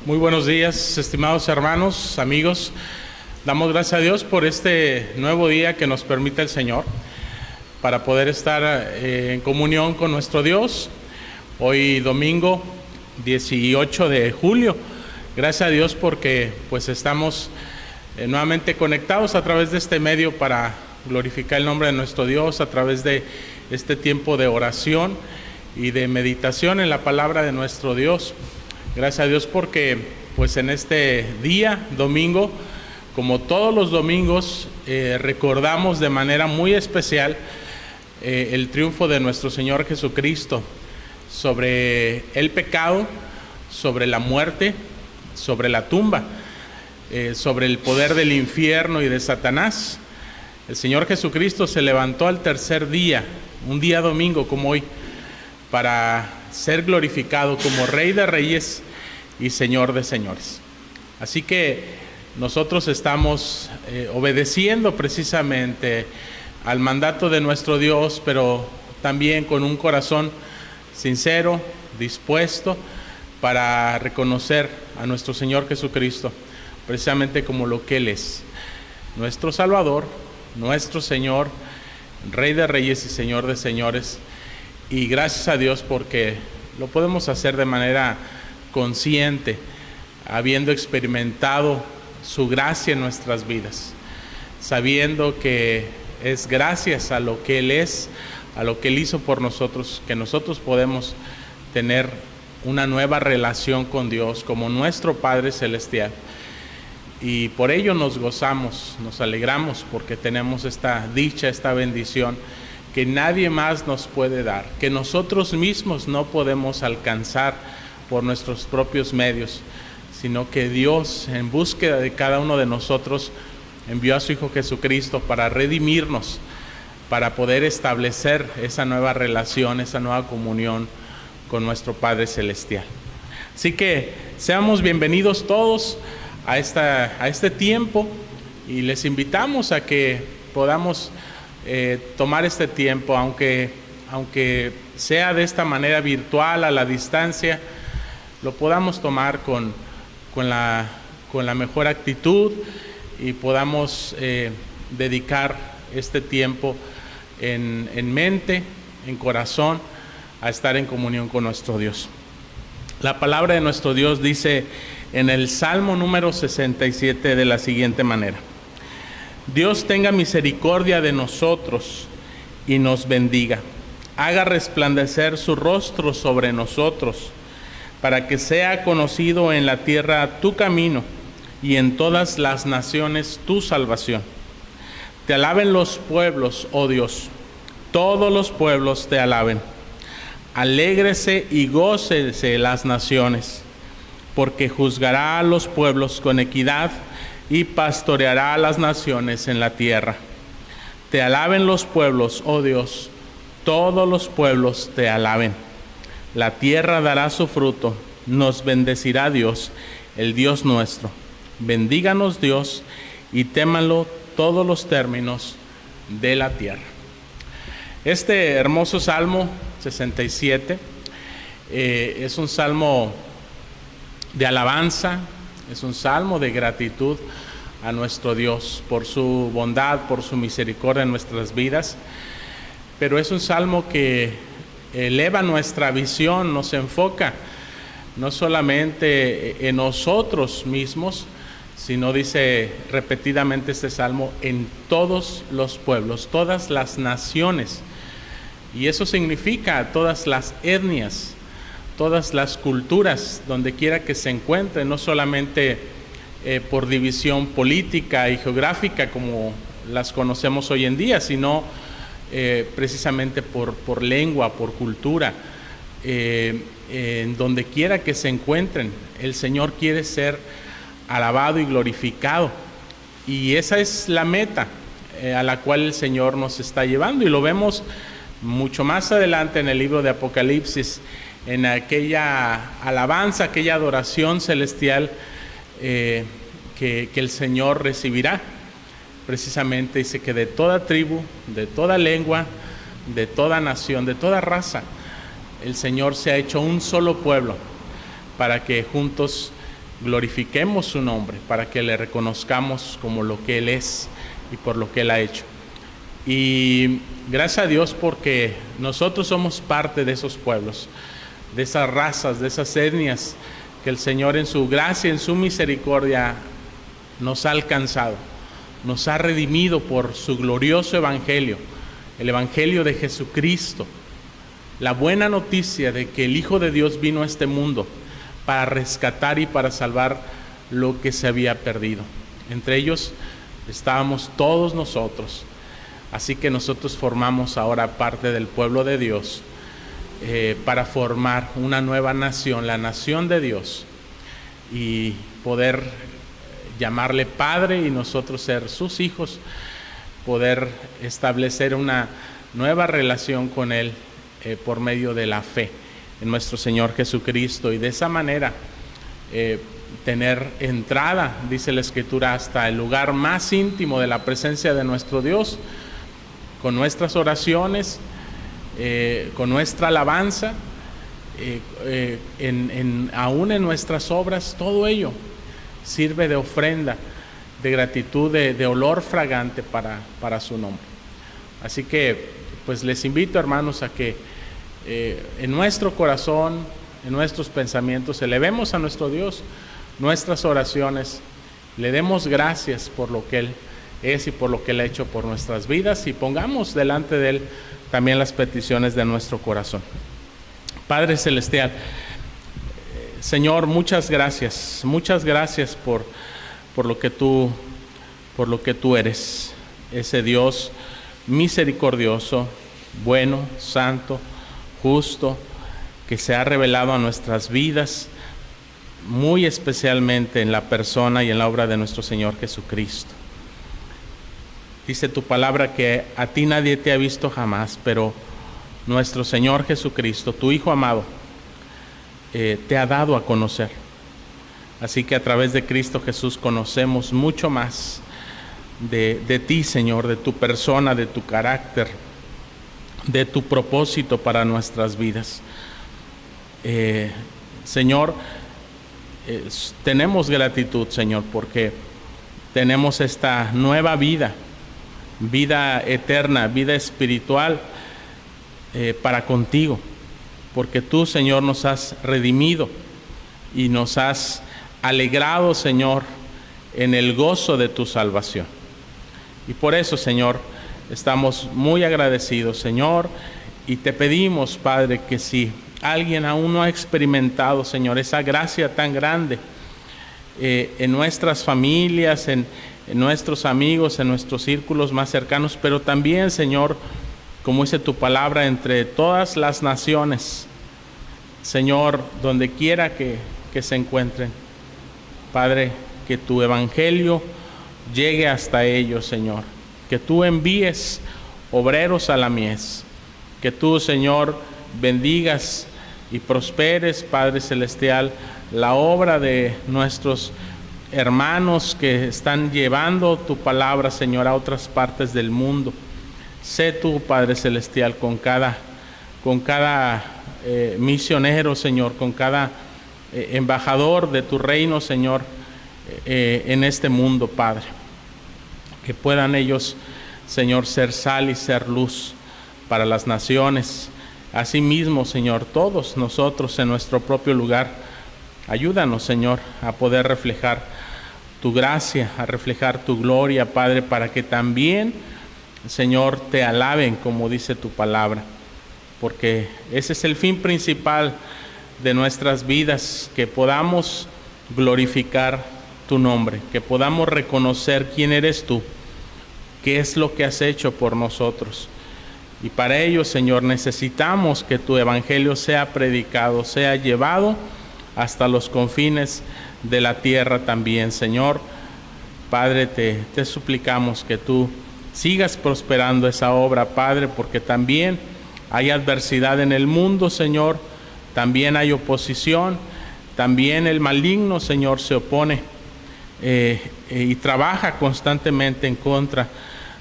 Muy buenos días, estimados hermanos, amigos. Damos gracias a Dios por este nuevo día que nos permite el Señor para poder estar en comunión con nuestro Dios. Hoy domingo 18 de julio. Gracias a Dios porque pues estamos nuevamente conectados a través de este medio para glorificar el nombre de nuestro Dios, a través de este tiempo de oración y de meditación en la palabra de nuestro Dios. Gracias a Dios porque pues en este día, domingo, como todos los domingos, recordamos de manera muy especial el triunfo de nuestro Señor Jesucristo sobre el pecado, sobre la muerte, sobre la tumba, sobre el poder del infierno y de Satanás. El Señor Jesucristo se levantó al tercer día, un día domingo como hoy, para ser glorificado como Rey de Reyes y Señor de Señores. Así que nosotros estamos obedeciendo precisamente al mandato de nuestro Dios, pero también con un corazón sincero, dispuesto para reconocer a nuestro Señor Jesucristo precisamente como lo que Él es, nuestro Salvador, nuestro Señor, Rey de Reyes y Señor de Señores. Y gracias a Dios porque lo podemos hacer de manera consciente, habiendo experimentado su gracia en nuestras vidas, sabiendo que es gracias a lo que Él es, a lo que Él hizo por nosotros, que nosotros podemos tener una nueva relación con Dios como nuestro Padre Celestial. Y por ello nos gozamos, nos alegramos, porque tenemos esta dicha, esta bendición que nadie más nos puede dar, que nosotros mismos no podemos alcanzar por nuestros propios medios, sino que Dios, en búsqueda de cada uno de nosotros, envió a su Hijo Jesucristo para redimirnos, para poder establecer esa nueva relación, esa nueva comunión con nuestro Padre Celestial. Así que seamos bienvenidos todos a este tiempo y les invitamos a que podamos tomar este tiempo, aunque sea de esta manera virtual, a la distancia, lo podamos tomar con la mejor actitud y podamos dedicar este tiempo en mente, en corazón, a estar en comunión con nuestro Dios. La palabra de nuestro Dios dice en el Salmo número 67 de la siguiente manera: Dios tenga misericordia de nosotros y nos bendiga, haga resplandecer su rostro sobre nosotros, para que sea conocido en la tierra tu camino y en todas las naciones tu salvación. Te alaben los pueblos, oh Dios, todos los pueblos te alaben. Alégrese y gócese las naciones, porque juzgará a los pueblos con equidad y pastoreará a las naciones en la tierra. Te alaben los pueblos, oh Dios, todos los pueblos te alaben. La tierra dará su fruto, nos bendecirá Dios, el Dios nuestro. Bendíganos Dios y témanlo todos los términos de la tierra. Este hermoso Salmo 67 es un salmo de alabanza, es un salmo de gratitud a nuestro Dios por su bondad, por su misericordia en nuestras vidas, pero es un salmo que eleva nuestra visión, nos enfoca no solamente en nosotros mismos, sino, dice repetidamente este salmo, en todos los pueblos, todas las naciones. Y eso significa todas las etnias, todas las culturas, donde quiera que se encuentren, no solamente por división política y geográfica como las conocemos hoy en día, sino precisamente por lengua, por cultura, en donde quiera que se encuentren, el Señor quiere ser alabado y glorificado, y esa es la meta a la cual el Señor nos está llevando, y lo vemos mucho más adelante en el libro de Apocalipsis, en aquella alabanza, aquella adoración celestial que el Señor recibirá. Precisamente dice que de toda tribu, de toda lengua, de toda nación, de toda raza, el Señor se ha hecho un solo pueblo para que juntos glorifiquemos su nombre, para que le reconozcamos como lo que Él es y por lo que Él ha hecho. Y gracias a Dios porque nosotros somos parte de esos pueblos, de esas razas, de esas etnias que el Señor en su gracia, en su misericordia nos ha alcanzado, nos ha redimido por su glorioso evangelio, el evangelio de Jesucristo, la buena noticia de que el Hijo de Dios vino a este mundo para rescatar y para salvar lo que se había perdido. Entre ellos estábamos todos nosotros. Así que nosotros formamos ahora parte del pueblo de Dios para formar una nueva nación, la nación de Dios, y poder llamarle Padre y nosotros ser sus hijos, poder establecer una nueva relación con Él por medio de la fe en nuestro Señor Jesucristo, y de esa manera tener entrada, dice la Escritura, hasta el lugar más íntimo de la presencia de nuestro Dios, con nuestras oraciones, con nuestra alabanza, aún en nuestras obras. Todo ello sirve de ofrenda, de gratitud, de olor fragante para su nombre. Así que pues les invito, hermanos, a que en nuestro corazón, en nuestros pensamientos, elevemos a nuestro Dios nuestras oraciones, le demos gracias por lo que Él es y por lo que Él ha hecho por nuestras vidas, y pongamos delante de Él también las peticiones de nuestro corazón. Padre Celestial, Señor, muchas gracias por lo que tú eres, ese Dios misericordioso, bueno, santo, justo, que se ha revelado a nuestras vidas, muy especialmente en la persona y en la obra de nuestro Señor Jesucristo. Dice tu palabra que a ti nadie te ha visto jamás, pero nuestro Señor Jesucristo, tu Hijo amado, te ha dado a conocer. Así que a través de Cristo Jesús conocemos mucho más de ti, Señor, de tu persona, de tu carácter, de tu propósito para nuestras vidas. Señor, tenemos gratitud, Señor, porque tenemos esta nueva vida eterna, vida espiritual para contigo, porque tú, Señor, nos has redimido y nos has alegrado, Señor, en el gozo de tu salvación. Y por eso, Señor, estamos muy agradecidos, Señor, y te pedimos, Padre, que si alguien aún no ha experimentado, Señor, esa gracia tan grande en nuestras familias, en nuestros amigos, en nuestros círculos más cercanos, pero también, Señor, como dice tu palabra, entre todas las naciones, Señor, donde quiera que se encuentren, Padre, que tu evangelio llegue hasta ellos, Señor, que tú envíes obreros a la mies, que tú, Señor, bendigas y prosperes, Padre Celestial, la obra de nuestros hermanos que están llevando tu palabra, Señor, a otras partes del mundo. Sé tú, Padre Celestial, con cada misionero, Señor, con cada embajador de tu reino, Señor, en este mundo, Padre. Que puedan ellos, Señor, ser sal y ser luz para las naciones. Asimismo, Señor, todos nosotros en nuestro propio lugar, ayúdanos, Señor, a poder reflejar tu gracia, a reflejar tu gloria, Padre, para que también, Señor, te alaben como dice tu palabra, porque ese es el fin principal de nuestras vidas, que podamos glorificar tu nombre, que podamos reconocer quién eres tú, qué es lo que has hecho por nosotros. Y para ello, Señor, necesitamos que tu evangelio sea predicado, sea llevado hasta los confines de la tierra también, Señor. Padre, te suplicamos que tú sigas prosperando esa obra, Padre, porque también hay adversidad en el mundo, Señor, también hay oposición, también el maligno, Señor, se opone y trabaja constantemente en contra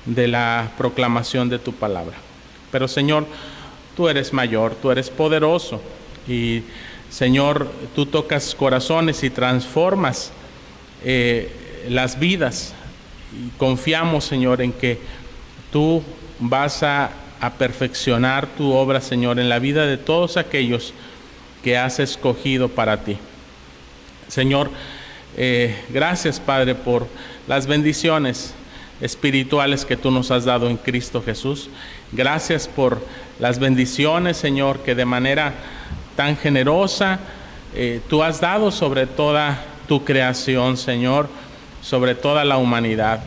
de la proclamación de tu palabra. Pero, Señor, tú eres mayor, tú eres poderoso, y Señor, tú tocas corazones y transformas las vidas. Y confiamos, Señor, en que tú vas a perfeccionar tu obra, Señor, en la vida de todos aquellos que has escogido para ti. Señor, gracias, Padre, por las bendiciones espirituales que tú nos has dado en Cristo Jesús. Gracias por las bendiciones, Señor, que de manera tan generosa tú has dado sobre toda tu creación, Señor, sobre toda la humanidad.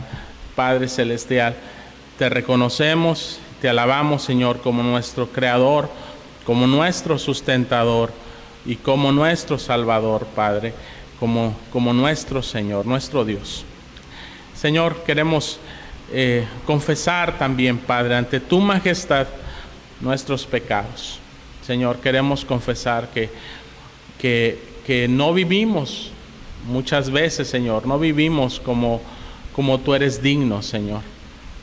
Padre Celestial, te reconocemos, te alabamos, Señor, como nuestro Creador, como nuestro sustentador y como nuestro Salvador, Padre, como nuestro Señor, nuestro Dios. Señor, queremos confesar también, Padre, ante tu majestad nuestros pecados. Señor, queremos confesar que no vivimos muchas veces, Señor, no vivimos como tú eres digno, Señor.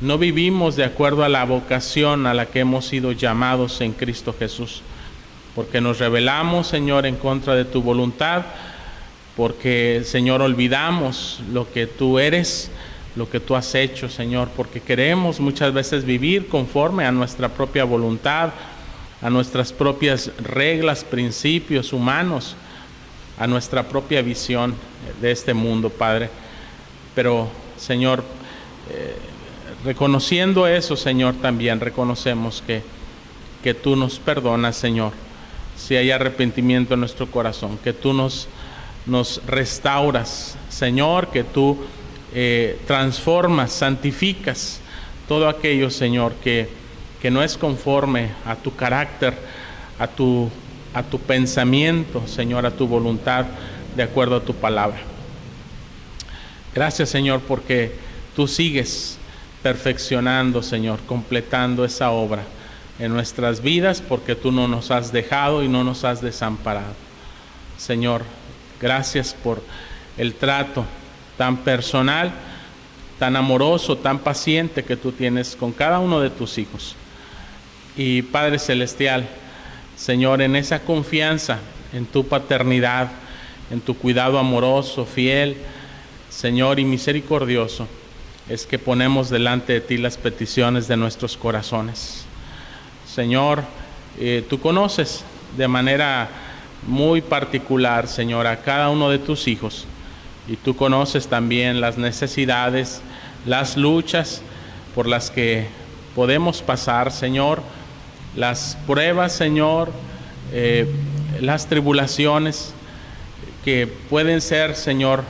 No vivimos de acuerdo a la vocación a la que hemos sido llamados en Cristo Jesús, porque nos rebelamos, Señor, en contra de tu voluntad, porque, Señor, olvidamos lo que tú eres, lo que tú has hecho, Señor, porque queremos muchas veces vivir conforme a nuestra propia voluntad, a nuestras propias reglas, principios humanos, a nuestra propia visión de este mundo, Padre. Pero, Señor, reconociendo eso, Señor, también reconocemos que tú nos perdonas, Señor, si hay arrepentimiento en nuestro corazón, que tú nos restauras, Señor, que tú transformas, santificas todo aquello, Señor, que no es conforme a tu carácter, a tu pensamiento, Señor, a tu voluntad, de acuerdo a tu palabra. Gracias, Señor, porque tú sigues perfeccionando, Señor, completando esa obra en nuestras vidas, porque tú no nos has dejado y no nos has desamparado. Señor, gracias por el trato tan personal, tan amoroso, tan paciente que tú tienes con cada uno de tus hijos. Y Padre Celestial, Señor, en esa confianza en tu paternidad, en tu cuidado amoroso, fiel, Señor, y misericordioso, es que ponemos delante de ti las peticiones de nuestros corazones. Señor, tú conoces de manera muy particular, Señor, a cada uno de tus hijos, y tú conoces también las necesidades, las luchas por las que podemos pasar, Señor, las pruebas, Señor, las tribulaciones que pueden ser, Señor,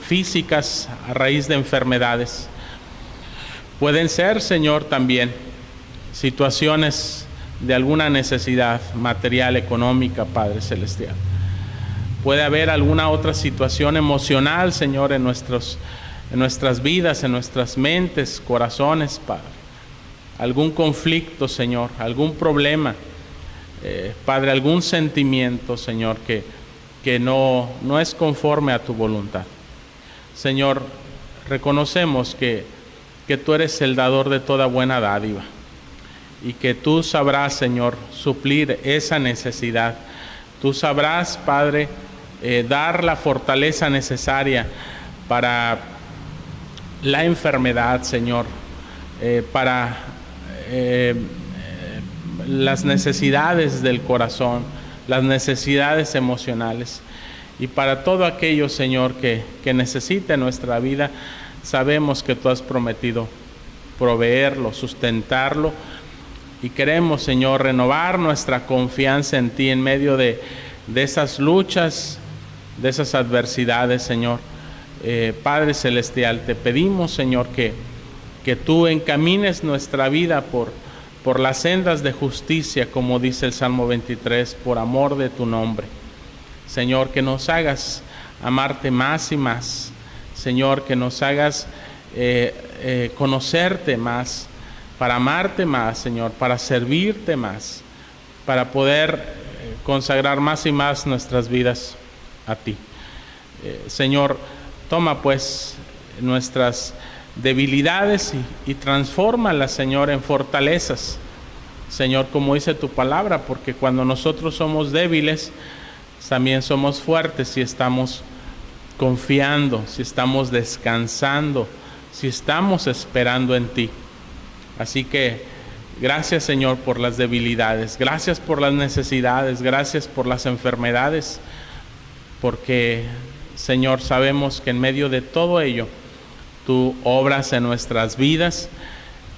físicas a raíz de enfermedades. Pueden ser, Señor, también situaciones de alguna necesidad material, económica, Padre Celestial. Puede haber alguna otra situación emocional, Señor, en nuestras vidas, en nuestras mentes, corazones, Padre. Algún conflicto, Señor, algún problema, Padre, algún sentimiento, Señor, que no es conforme a tu voluntad. Señor, reconocemos que tú eres el dador de toda buena dádiva y que tú sabrás, Señor, suplir esa necesidad. Tú sabrás, Padre, dar la fortaleza necesaria para la enfermedad, Señor, para las necesidades del corazón, las necesidades emocionales. Y para todo aquello, Señor, que necesite nuestra vida, sabemos que tú has prometido proveerlo, sustentarlo. Y queremos, Señor, renovar nuestra confianza en ti en medio de esas luchas, de esas adversidades, Señor. Padre Celestial, te pedimos, Señor, que tú encamines nuestra vida por las sendas de justicia, como dice el Salmo 23, por amor de tu nombre. Señor, que nos hagas amarte más y más. Señor, que nos hagas conocerte más, para amarte más, Señor, para servirte más, para poder consagrar más y más nuestras vidas a ti. Señor, toma pues nuestras debilidades y transfórmalas, Señor, en fortalezas. Señor, como dice tu palabra, porque cuando nosotros somos débiles, también somos fuertes si estamos confiando, si estamos descansando, si estamos esperando en ti. Así que gracias, Señor, por las debilidades, gracias por las necesidades, gracias por las enfermedades, porque, Señor, sabemos que en medio de todo ello, tú obras en nuestras vidas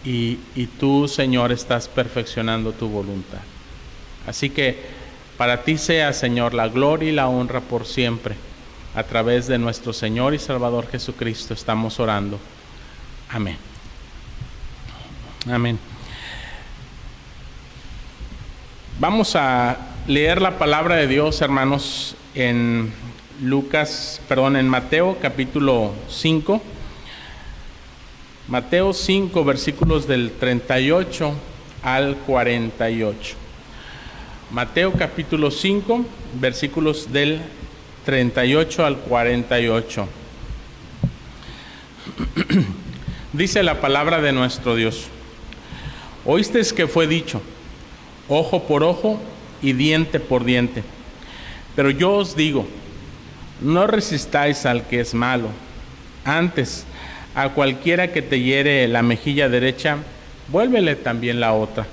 y tú, Señor, estás perfeccionando tu voluntad. Así que para ti sea, Señor, la gloria y la honra por siempre. A través de nuestro Señor y Salvador Jesucristo estamos orando. Amén. Amén. Vamos a leer la palabra de Dios, hermanos, en Mateo capítulo 5. Mateo 5, versículos del 38 al 48. Mateo capítulo 5, versículos del 38 al 48. Dice la palabra de nuestro Dios: Oísteis que fue dicho, ojo por ojo y diente por diente. Pero yo os digo, no resistáis al que es malo. Antes, a cualquiera que te hiere la mejilla derecha, vuélvele también la otra.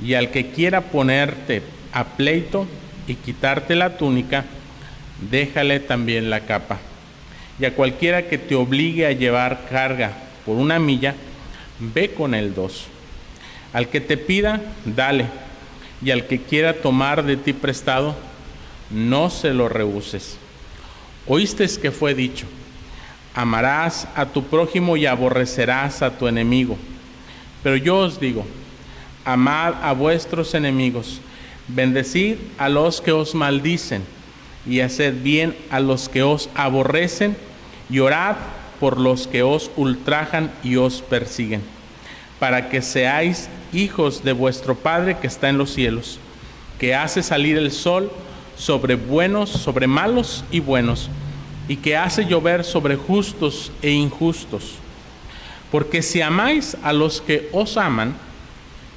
Y al que quiera ponerte a pleito y quitarte la túnica, déjale también la capa. Y a cualquiera que te obligue a llevar carga por 1 milla, ve con él 2. Al que te pida, dale, y al que quiera tomar de ti prestado, no se lo rehuses. Oísteis que fue dicho, amarás a tu prójimo y aborrecerás a tu enemigo. Pero yo os digo, amad a vuestros enemigos, bendecid a los que os maldicen, y haced bien a los que os aborrecen, y orad por los que os ultrajan y os persiguen, para que seáis hijos de vuestro Padre que está en los cielos, que hace salir el sol sobre buenos, sobre malos y buenos, y que hace llover sobre justos e injustos. Porque si amáis a los que os aman,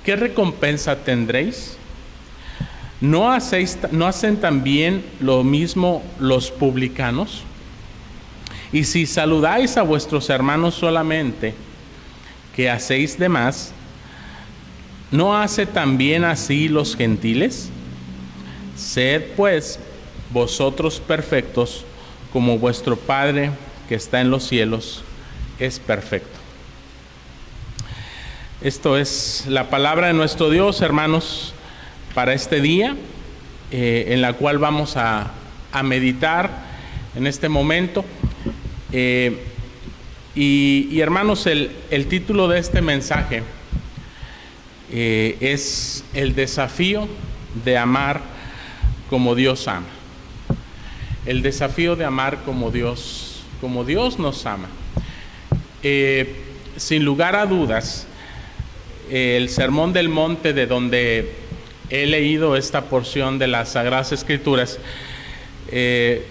¿qué recompensa tendréis? ¿No hacen también lo mismo los publicanos? Y si saludáis a vuestros hermanos solamente, ¿qué hacéis de más? ¿No hace también así los gentiles? Sed pues vosotros perfectos, como vuestro Padre que está en los cielos es perfecto. Esto es la palabra de nuestro Dios, hermanos, para este día, en la cual vamos a meditar en este momento. Y hermanos, el título de este mensaje es el desafío de amar como Dios ama. El desafío de amar como Dios nos ama. Sin lugar a dudas, el Sermón del Monte, de donde he leído esta porción de las Sagradas Escrituras,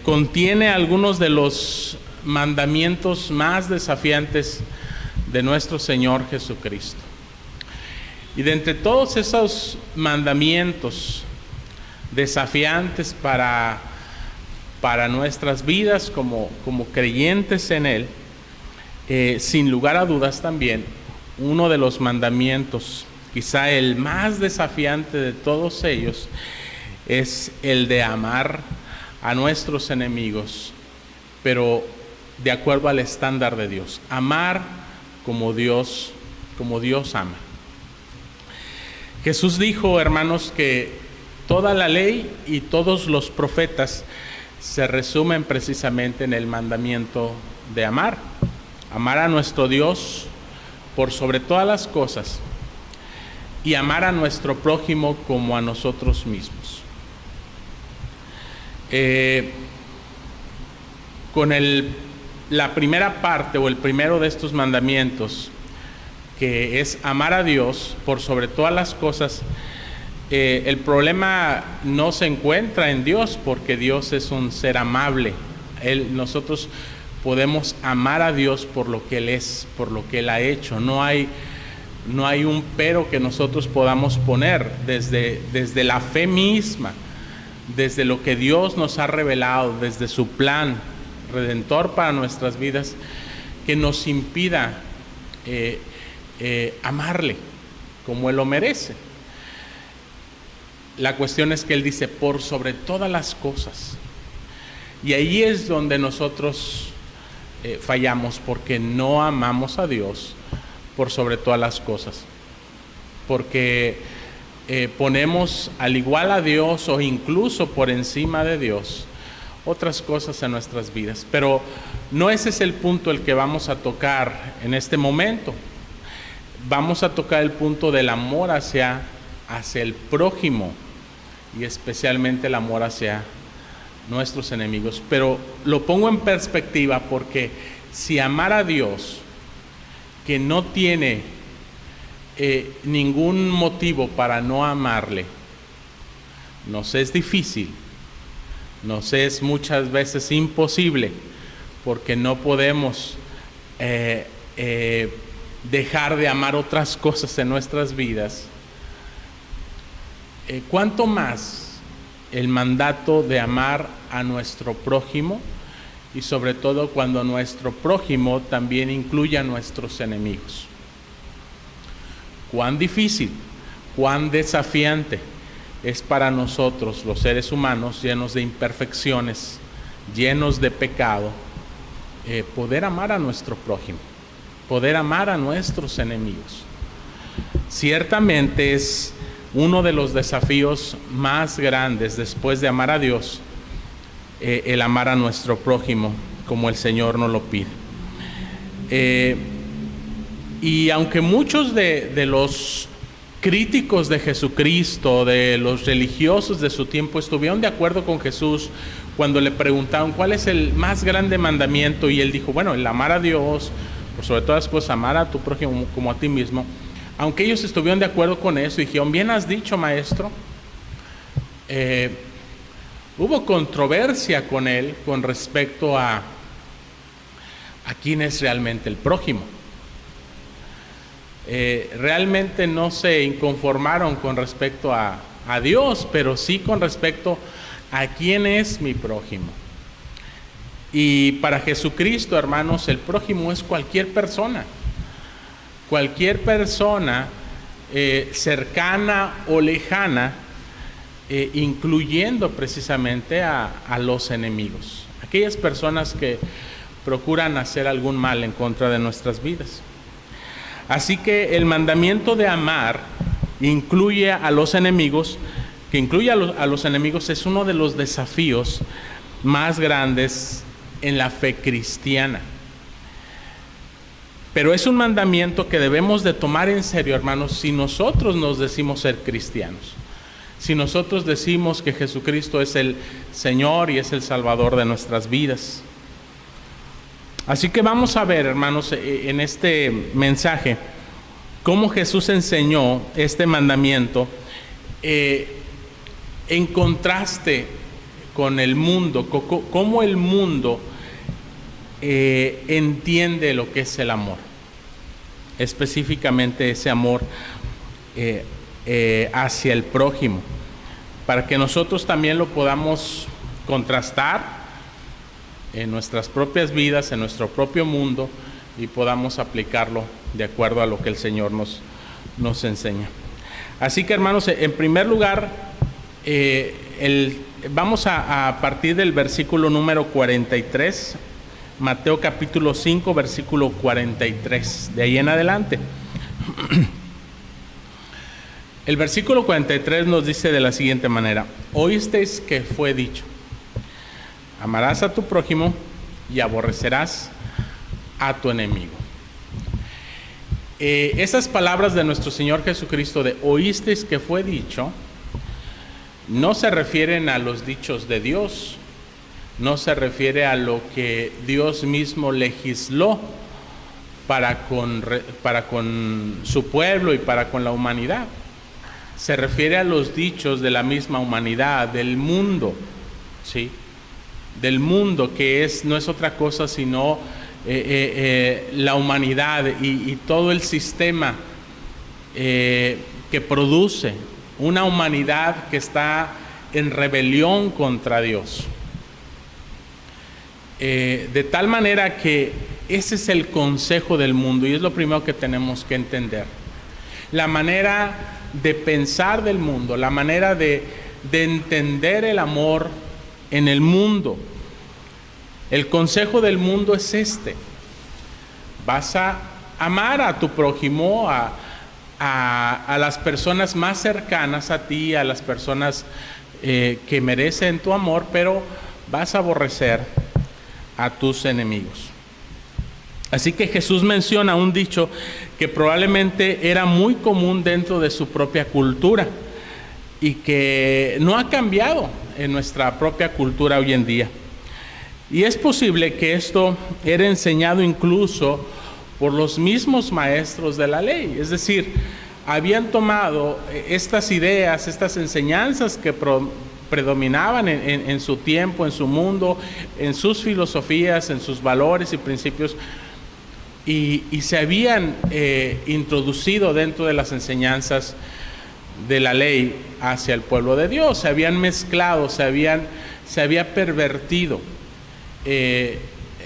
contiene algunos de los mandamientos más desafiantes de nuestro Señor Jesucristo. Y de entre todos esos mandamientos desafiantes para nuestras vidas como creyentes en Él, sin lugar a dudas también, uno de los mandamientos, quizá el más desafiante de todos ellos, es el de amar a nuestros enemigos, pero de acuerdo al estándar de Dios. Amar como Dios ama. Jesús dijo, hermanos, que toda la ley y todos los profetas se resumen precisamente en el mandamiento de amar. Amar a nuestro Dios por sobre todas las cosas y amar a nuestro prójimo como a nosotros mismos. Con la primera parte o el primero de estos mandamientos, que es amar a Dios por sobre todas las cosas, el problema no se encuentra en Dios, porque Dios es un ser amable. Nosotros podemos amar a Dios por lo que Él es, por lo que Él ha hecho. No hay un pero que nosotros podamos poner desde la fe misma. desde lo que Dios nos ha revelado, desde su plan redentor para nuestras vidas, que nos impida amarle como Él lo merece. La cuestión es que Él dice, por sobre todas las cosas. Y ahí es donde nosotros fallamos, porque no amamos a Dios por sobre todas las cosas. Porque ponemos al igual a Dios o incluso por encima de Dios otras cosas en nuestras vidas. Pero no ese es el punto el que vamos a tocar en este momento. Vamos a tocar el punto del amor hacia el prójimo y especialmente el amor hacia nuestros enemigos. Pero lo pongo en perspectiva porque si amar a Dios, que no tiene ningún motivo para no amarle, nos es difícil, nos es muchas veces imposible, porque no podemos dejar de amar otras cosas en nuestras vidas. ¿Cuánto más el mandato de amar a nuestro prójimo? Y sobre todo cuando nuestro prójimo también incluye a nuestros enemigos. Cuán difícil, cuán desafiante es para nosotros, los seres humanos llenos de imperfecciones, llenos de pecado, poder amar a nuestro prójimo, poder amar a nuestros enemigos. Ciertamente es uno de los desafíos más grandes después de amar a Dios, el amar a nuestro prójimo como el Señor nos lo pide. Y aunque muchos de los críticos de Jesucristo, de los religiosos de su tiempo, estuvieron de acuerdo con Jesús cuando le preguntaron cuál es el más grande mandamiento, y Él dijo, bueno, el amar a Dios, por sobre todas las cosas, amar a tu prójimo como a ti mismo. Aunque ellos estuvieron de acuerdo con eso, dijeron, bien has dicho, maestro, hubo controversia con Él con respecto a quién es realmente el prójimo. Realmente no se inconformaron con respecto a Dios, pero sí con respecto a quién es mi prójimo. Y para Jesucristo, hermanos, el prójimo es cualquier persona cercana o lejana, incluyendo precisamente a los enemigos, aquellas personas que procuran hacer algún mal en contra de nuestras vidas. Así que el mandamiento de amar incluye a los enemigos, que incluye a los enemigos, es uno de los desafíos más grandes en la fe cristiana. Pero es un mandamiento que debemos de tomar en serio, hermanos, si nosotros nos decimos ser cristianos. Si nosotros decimos que Jesucristo es el Señor y es el Salvador de nuestras vidas. Así que vamos a ver, hermanos, en este mensaje, cómo Jesús enseñó este mandamiento en contraste con el mundo, cómo el mundo entiende lo que es el amor, específicamente ese amor hacia el prójimo, para que nosotros también lo podamos contrastar en nuestras propias vidas, en nuestro propio mundo, y podamos aplicarlo de acuerdo a lo que el Señor nos enseña. Así que, hermanos, en primer lugar, vamos a partir del versículo número 43, Mateo capítulo 5, versículo 43, de ahí en adelante. El versículo 43 nos dice de la siguiente manera: oísteis que fue dicho, amarás a tu prójimo y aborrecerás a tu enemigo. Esas palabras de nuestro Señor Jesucristo de oísteis que fue dicho, no se refieren a los dichos de Dios, no se refiere a lo que Dios mismo legisló para con su pueblo y para con la humanidad. Se refiere a los dichos de la misma humanidad, del mundo, ¿sí? Del mundo, que no es otra cosa sino la humanidad y todo el sistema que produce una humanidad que está en rebelión contra Dios. De tal manera que ese es el consejo del mundo y es lo primero que tenemos que entender. La manera de pensar del mundo, la manera de entender el amor en el mundo. El consejo del mundo es este: vas a amar a tu prójimo, a las personas más cercanas a ti, a las personas que merecen tu amor, pero vas a aborrecer a tus enemigos. Así que Jesús menciona un dicho que probablemente era muy común dentro de su propia cultura y que no ha cambiado en nuestra propia cultura hoy en día. Y es posible que esto era enseñado incluso por los mismos maestros de la ley. Es decir, habían tomado estas ideas, estas enseñanzas que predominaban en su tiempo, en su mundo, en sus filosofías, en sus valores y principios, y se habían introducido dentro de las enseñanzas de la ley hacia el pueblo de Dios. Se habían mezclado, se había pervertido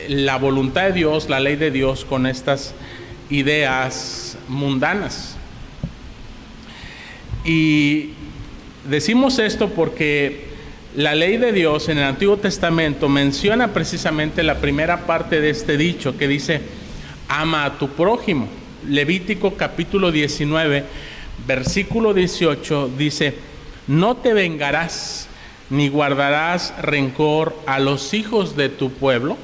la voluntad de Dios, la ley de Dios, con estas ideas mundanas. Y decimos esto porque la ley de Dios en el Antiguo Testamento menciona precisamente la primera parte de este dicho que dice: ama a tu prójimo. Levítico capítulo 19, versículo 18 dice: no te vengarás ni guardarás rencor a los hijos de tu pueblo,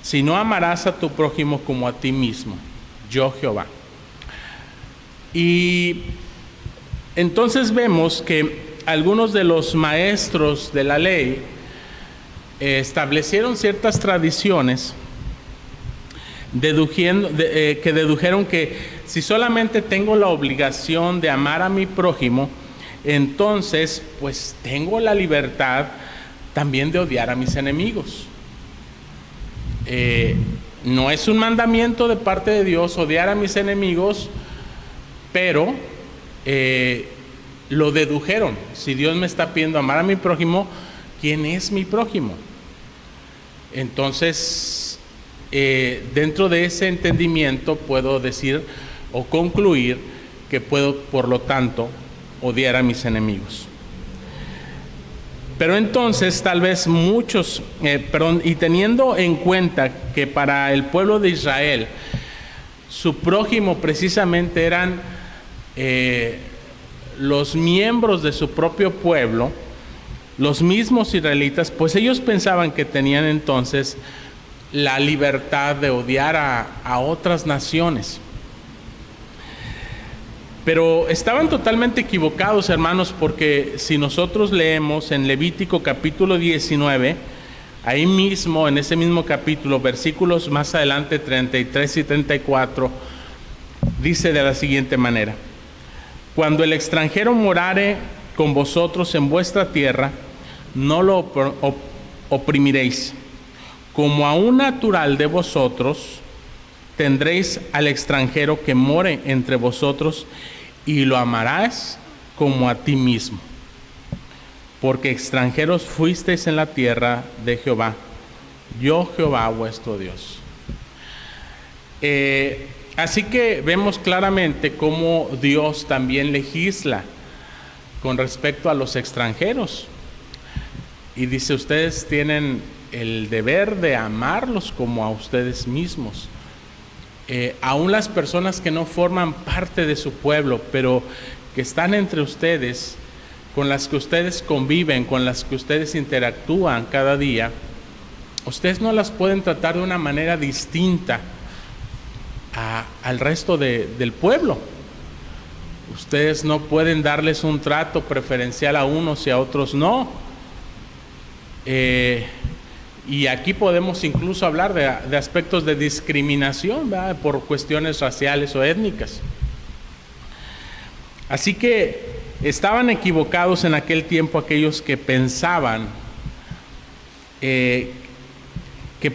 sino amarás a tu prójimo como a ti mismo, yo Jehová. Y entonces vemos que algunos de los maestros de la ley establecieron ciertas tradiciones que dedujeron que si solamente tengo la obligación de amar a mi prójimo, entonces pues tengo la libertad también de odiar a mis enemigos. No es un mandamiento de parte de Dios odiar a mis enemigos, pero lo dedujeron. Si Dios me está pidiendo amar a mi prójimo, ¿quién es mi prójimo? Entonces, dentro de ese entendimiento puedo decir o concluir que puedo, por lo tanto, odiar a mis enemigos. Pero entonces tal vez muchos, y teniendo en cuenta que para el pueblo de Israel su prójimo precisamente eran los miembros de su propio pueblo, los mismos israelitas, pues ellos pensaban que tenían entonces la libertad de odiar a otras naciones. Pero estaban totalmente equivocados, hermanos, porque si nosotros leemos en Levítico capítulo 19, ahí mismo, en ese mismo capítulo, versículos más adelante, 33 y 34, dice de la siguiente manera: cuando el extranjero morare con vosotros en vuestra tierra, no lo oprimiréis. Como a un natural de vosotros, tendréis al extranjero que more entre vosotros, y lo amarás como a ti mismo, porque extranjeros fuisteis en la tierra de Jehová, yo Jehová vuestro Dios. Así que vemos claramente cómo Dios también legisla con respecto a los extranjeros. Y dice: ustedes tienen el deber de amarlos como a ustedes mismos. Aún las personas que no forman parte de su pueblo, pero que están entre ustedes, con las que ustedes conviven, con las que ustedes interactúan cada día, ustedes no las pueden tratar de una manera distinta al resto del pueblo. Ustedes no pueden darles un trato preferencial a unos y a otros no. Y aquí podemos incluso hablar de aspectos de discriminación, ¿verdad?, por cuestiones raciales o étnicas. Así que estaban equivocados en aquel tiempo aquellos que pensaban que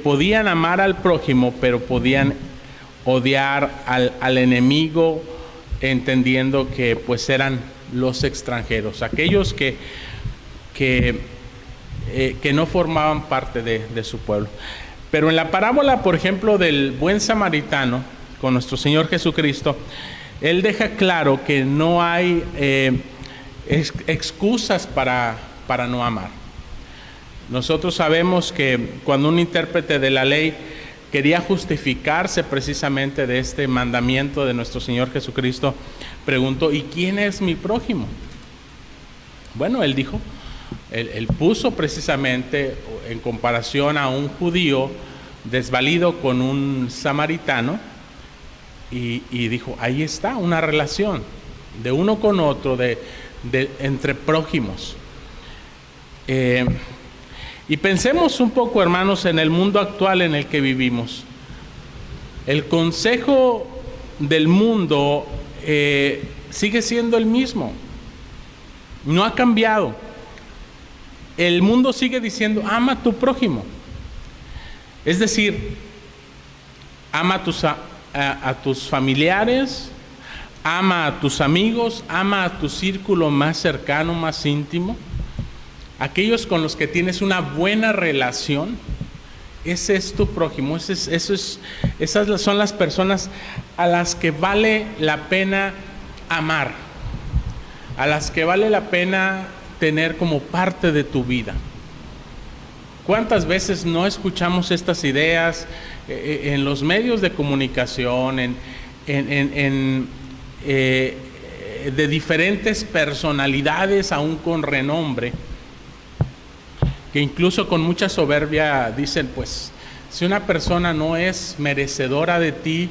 podían amar al prójimo, pero podían odiar al enemigo, entendiendo que pues eran los extranjeros, aquellos que que no formaban parte de su pueblo. Pero en la parábola, por ejemplo, del buen samaritano, con nuestro Señor Jesucristo, Él deja claro que no hay excusas para no amar. Nosotros sabemos que cuando un intérprete de la ley quería justificarse precisamente de este mandamiento de nuestro Señor Jesucristo, preguntó: ¿y quién es mi prójimo? Bueno, él dijo, él puso precisamente en comparación a un judío desvalido con un samaritano, y dijo, ahí está una relación de uno con otro, entre prójimos. Y pensemos un poco, hermanos, en el mundo actual en el que vivimos. El consejo del mundo sigue siendo el mismo, no ha cambiado. El mundo sigue diciendo: ama a tu prójimo. Es decir, ama a tus familiares, ama a tus amigos, ama a tu círculo más cercano, más íntimo, aquellos con los que tienes una buena relación. Ese es tu prójimo, esas son las personas a las que vale la pena amar, a las que vale la pena tener como parte de tu vida. ¿Cuántas veces no escuchamos estas ideas en los medios de comunicación, de diferentes personalidades, aún con renombre, que incluso con mucha soberbia dicen: pues si una persona no es merecedora de ti,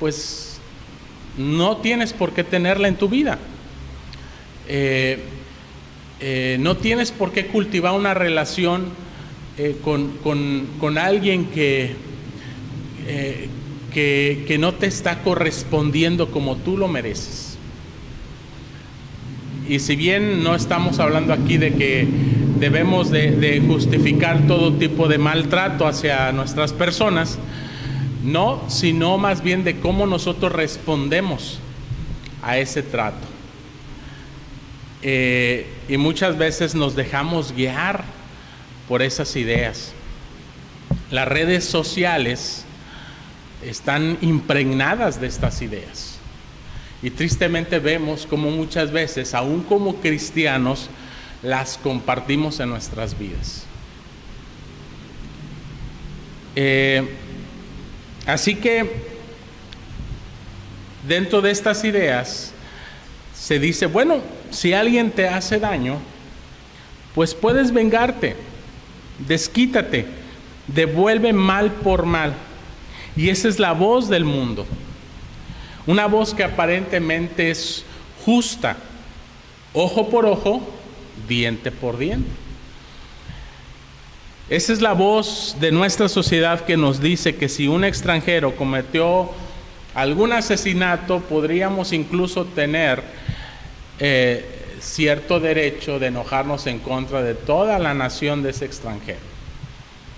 pues no tienes por qué tenerla en tu vida. No tienes por qué cultivar una relación con alguien que no te está correspondiendo como tú lo mereces. Y si bien no estamos hablando aquí de que debemos de justificar todo tipo de maltrato hacia nuestras personas, no, sino más bien de cómo nosotros respondemos a ese trato. Y muchas veces nos dejamos guiar por esas ideas. Las redes sociales están impregnadas de estas ideas, y tristemente vemos como muchas veces, aún como cristianos, las compartimos en nuestras vidas. Así que dentro de estas ideas se dice: bueno, si alguien te hace daño, pues puedes vengarte, desquítate, devuelve mal por mal. Y esa es la voz del mundo, una voz que aparentemente es justa: ojo por ojo, diente por diente. Esa es la voz de nuestra sociedad, que nos dice que si un extranjero cometió algún asesinato, podríamos incluso tener cierto derecho de enojarnos en contra de toda la nación de ese extranjero.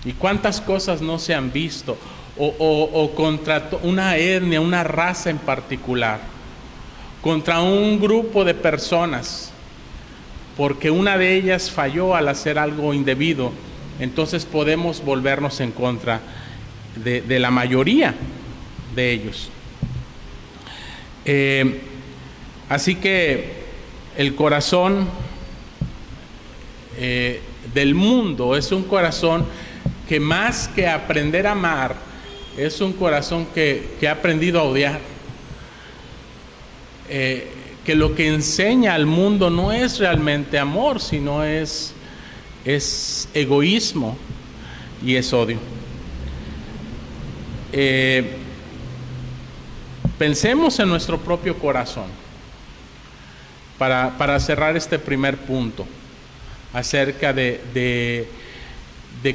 ¿Y cuántas cosas no se han visto? O contra una etnia, una raza en particular, contra un grupo de personas, porque una de ellas falló al hacer algo indebido, entonces podemos volvernos en contra de la mayoría de ellos. Así que el corazón del mundo es un corazón que, más que aprender a amar, es un corazón que ha aprendido a odiar. Que lo que enseña al mundo no es realmente amor, sino es egoísmo y es odio. Pensemos en nuestro propio corazón para cerrar este primer punto acerca de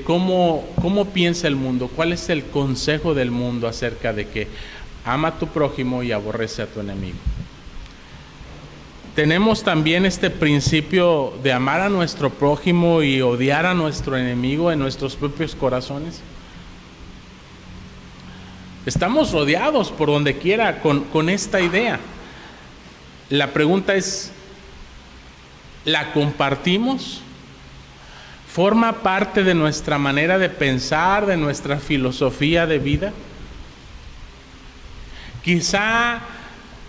cómo piensa el mundo, cuál es el consejo del mundo acerca de que ama a tu prójimo y aborrece a tu enemigo. Tenemos también este principio de amar a nuestro prójimo y odiar a nuestro enemigo en nuestros propios corazones. Estamos rodeados por donde quiera con esta idea. La pregunta es: ¿La compartimos? ¿Forma parte de nuestra manera de pensar, de nuestra filosofía de vida? Quizá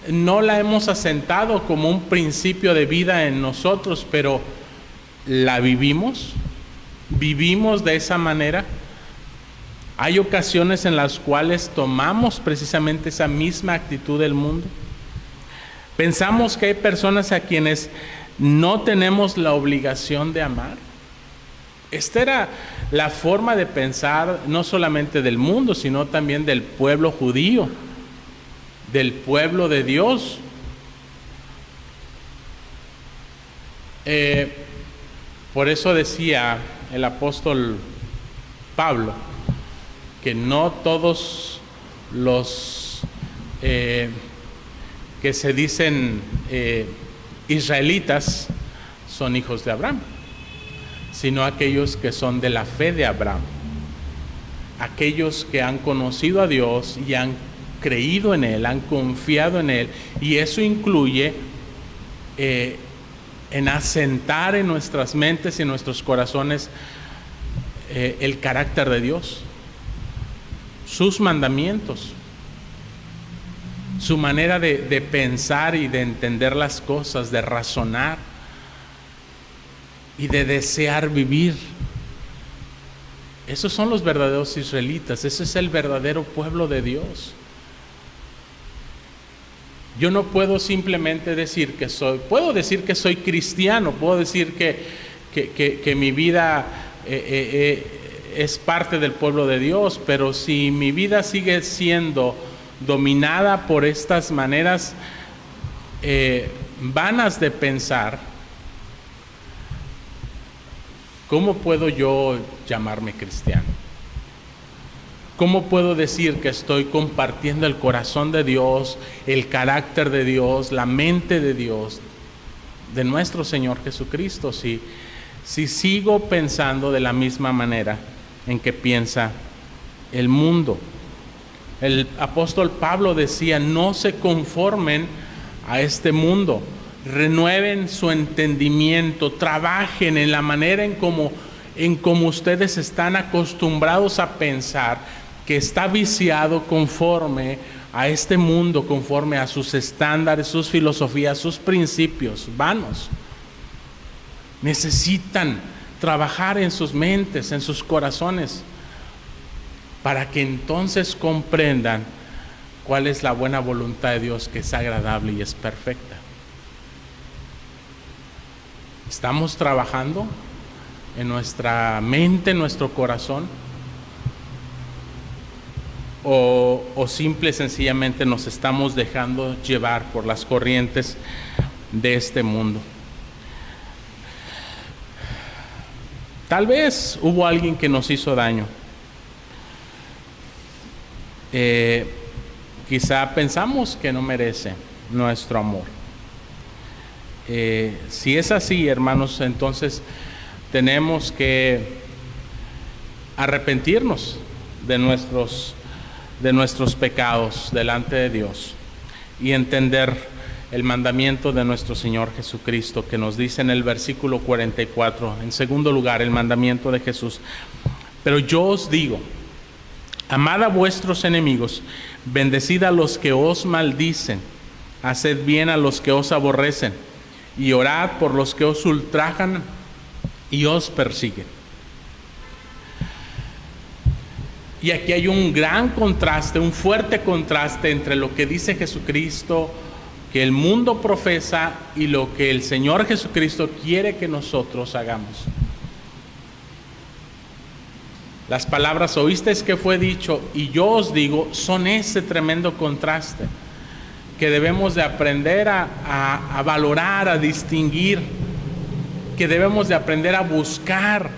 no la hemos asentado como un principio de vida en nosotros, pero ¿la vivimos? ¿Vivimos de esa manera? Hay ocasiones en las cuales tomamos precisamente esa misma actitud del mundo. Pensamos que hay personas a quienes no tenemos la obligación de amar. Esta era la forma de pensar no solamente del mundo, sino también del pueblo judío, del pueblo de Dios. Por eso decía el apóstol Pablo que no todos los que se dicen israelitas son hijos de Abraham, sino aquellos que son de la fe de Abraham, aquellos que han conocido a Dios y han creído en Él, han confiado en Él, y eso incluye en asentar en nuestras mentes y en nuestros corazones el carácter de Dios, sus mandamientos, su manera de pensar y de entender las cosas, de razonar y de desear vivir. Esos son los verdaderos israelitas, ese es el verdadero pueblo de Dios. Yo no puedo simplemente decir que puedo decir que soy cristiano, puedo decir que mi vida es parte del pueblo de Dios, pero si mi vida sigue siendo dominada por estas maneras vanas de pensar, ¿cómo puedo yo llamarme cristiano? ¿Cómo puedo decir que estoy compartiendo el corazón de Dios, el carácter de Dios, la mente de Dios, de nuestro Señor Jesucristo, si sigo pensando de la misma manera en que piensa el mundo? El apóstol Pablo decía: no se conformen a este mundo, renueven su entendimiento, trabajen en la manera en cómo ustedes están acostumbrados a pensar, que está viciado conforme a este mundo, conforme a sus estándares, sus filosofías, sus principios vanos. Necesitan trabajar en sus mentes, en sus corazones, para que entonces comprendan cuál es la buena voluntad de Dios, que es agradable y es perfecta. ¿Estamos trabajando en nuestra mente, en nuestro corazón? ¿O simple y sencillamente nos estamos dejando llevar por las corrientes de este mundo? Tal vez hubo alguien que nos hizo daño. Quizá pensamos que no merece nuestro amor. Si es así, hermanos, entonces tenemos que arrepentirnos de nuestros pecados delante de Dios y entender el mandamiento de nuestro Señor Jesucristo, que nos dice en el versículo 44, en segundo lugar, el mandamiento de Jesús: pero yo os digo, amad a vuestros enemigos, bendecid a los que os maldicen, haced bien a los que os aborrecen, y orad por los que os ultrajan y os persiguen. Y aquí hay un gran contraste, un fuerte contraste entre lo que dice Jesucristo, que el mundo profesa, y lo que el Señor Jesucristo quiere que nosotros hagamos. Las palabras "oísteis que fue dicho y yo os digo" son ese tremendo contraste que debemos de aprender a valorar, a distinguir, que debemos de aprender a buscar,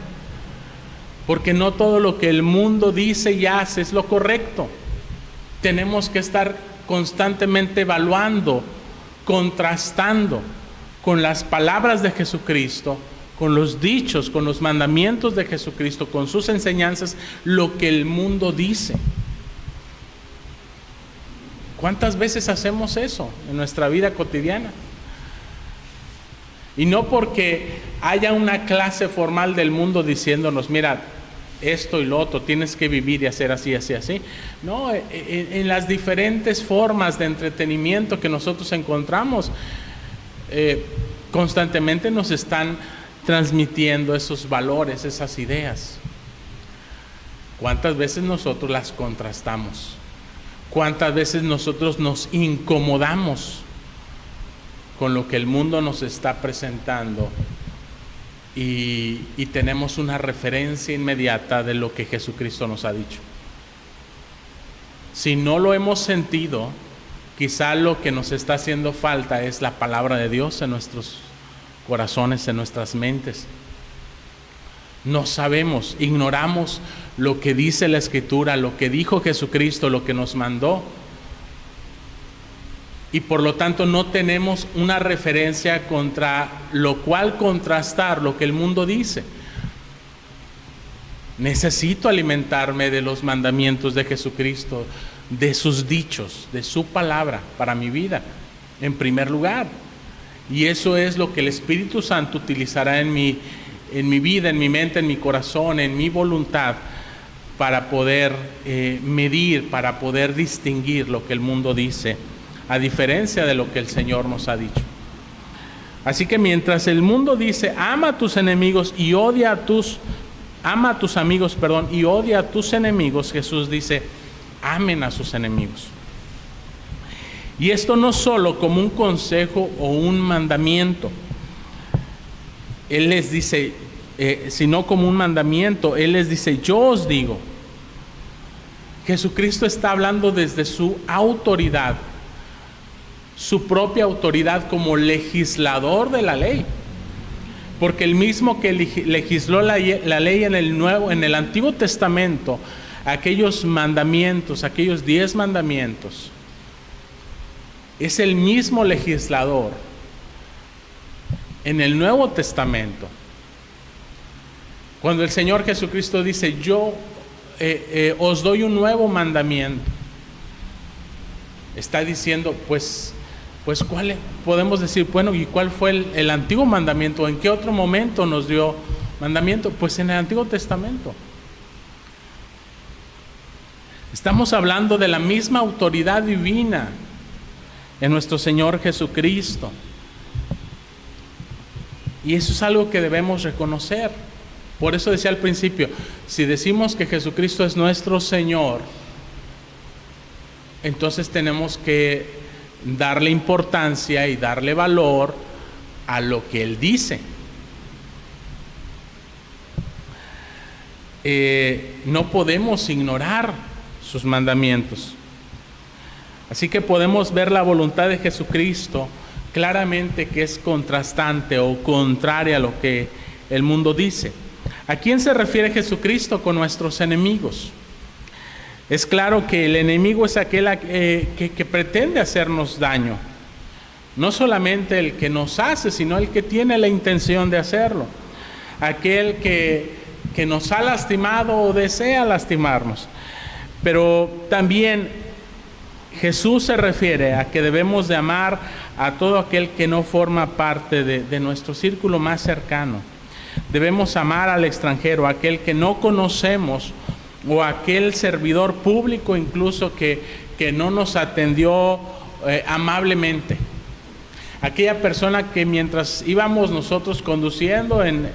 porque no todo lo que el mundo dice y hace es lo correcto. Tenemos que estar constantemente evaluando, contrastando con las palabras de Jesucristo, con los dichos, con los mandamientos de Jesucristo, con sus enseñanzas, lo que el mundo dice. ¿Cuántas veces hacemos eso en nuestra vida cotidiana? Y no porque haya una clase formal del mundo diciéndonos, mira, esto y lo otro, tienes que vivir y hacer así, así, así. No, en las diferentes formas de entretenimiento que nosotros encontramos, constantemente nos están transmitiendo esos valores, esas ideas. ¿Cuántas veces nosotros las contrastamos? ¿Cuántas veces nosotros nos incomodamos con lo que el mundo nos está presentando y tenemos una referencia inmediata de lo que Jesucristo nos ha dicho? Si no lo hemos sentido, quizá lo que nos está haciendo falta es la palabra de Dios en nuestros corazones, en nuestras mentes. No sabemos, ignoramos lo que dice la Escritura, lo que dijo Jesucristo, lo que nos mandó. Y por lo tanto no tenemos una referencia contra lo cual contrastar lo que el mundo dice. Necesito alimentarme de los mandamientos de Jesucristo, de sus dichos, de su palabra para mi vida, en primer lugar. Y eso es lo que el Espíritu Santo utilizará en mi vida, en mi mente, en mi corazón, en mi voluntad, para poder medir, para poder distinguir lo que el mundo dice, a diferencia de lo que el Señor nos ha dicho. Así que mientras el mundo dice, ama a tus enemigos y ama a tus amigos, y odia a tus enemigos, Jesús dice, amen a sus enemigos. Y esto no solo como un consejo o un mandamiento. Él les dice, sino como un mandamiento. Él les dice, yo os digo. Jesucristo está hablando desde su autoridad, su propia autoridad como legislador de la ley. Porque el mismo que legisló la ley en el Antiguo Testamento, aquellos mandamientos, aquellos 10 mandamientos, es el mismo legislador en el Nuevo Testamento. Cuando el Señor Jesucristo dice, yo os doy un nuevo mandamiento, está diciendo, pues ¿cuál podemos decir? Bueno, ¿y cuál fue el antiguo mandamiento? ¿En qué otro momento nos dio mandamiento? Pues en el Antiguo Testamento. Estamos hablando de la misma autoridad divina en nuestro Señor Jesucristo. Y eso es algo que debemos reconocer. Por eso decía al principio, si decimos que Jesucristo es nuestro Señor, entonces tenemos que darle importancia y darle valor a lo que Él dice. No podemos ignorar sus mandamientos. Así que podemos ver la voluntad de Jesucristo claramente que es contrastante o contraria a lo que el mundo dice. ¿A quién se refiere Jesucristo con nuestros enemigos? Es claro que el enemigo es aquel que pretende hacernos daño. No solamente el que nos hace, sino el que tiene la intención de hacerlo. Aquel que nos ha lastimado o desea lastimarnos. Pero también Jesús se refiere a que debemos de amar a todo aquel que no forma parte de nuestro círculo más cercano. Debemos amar al extranjero, a aquel que no conocemos, o aquel servidor público incluso que no nos atendió amablemente. Aquella persona que mientras íbamos nosotros conduciendo en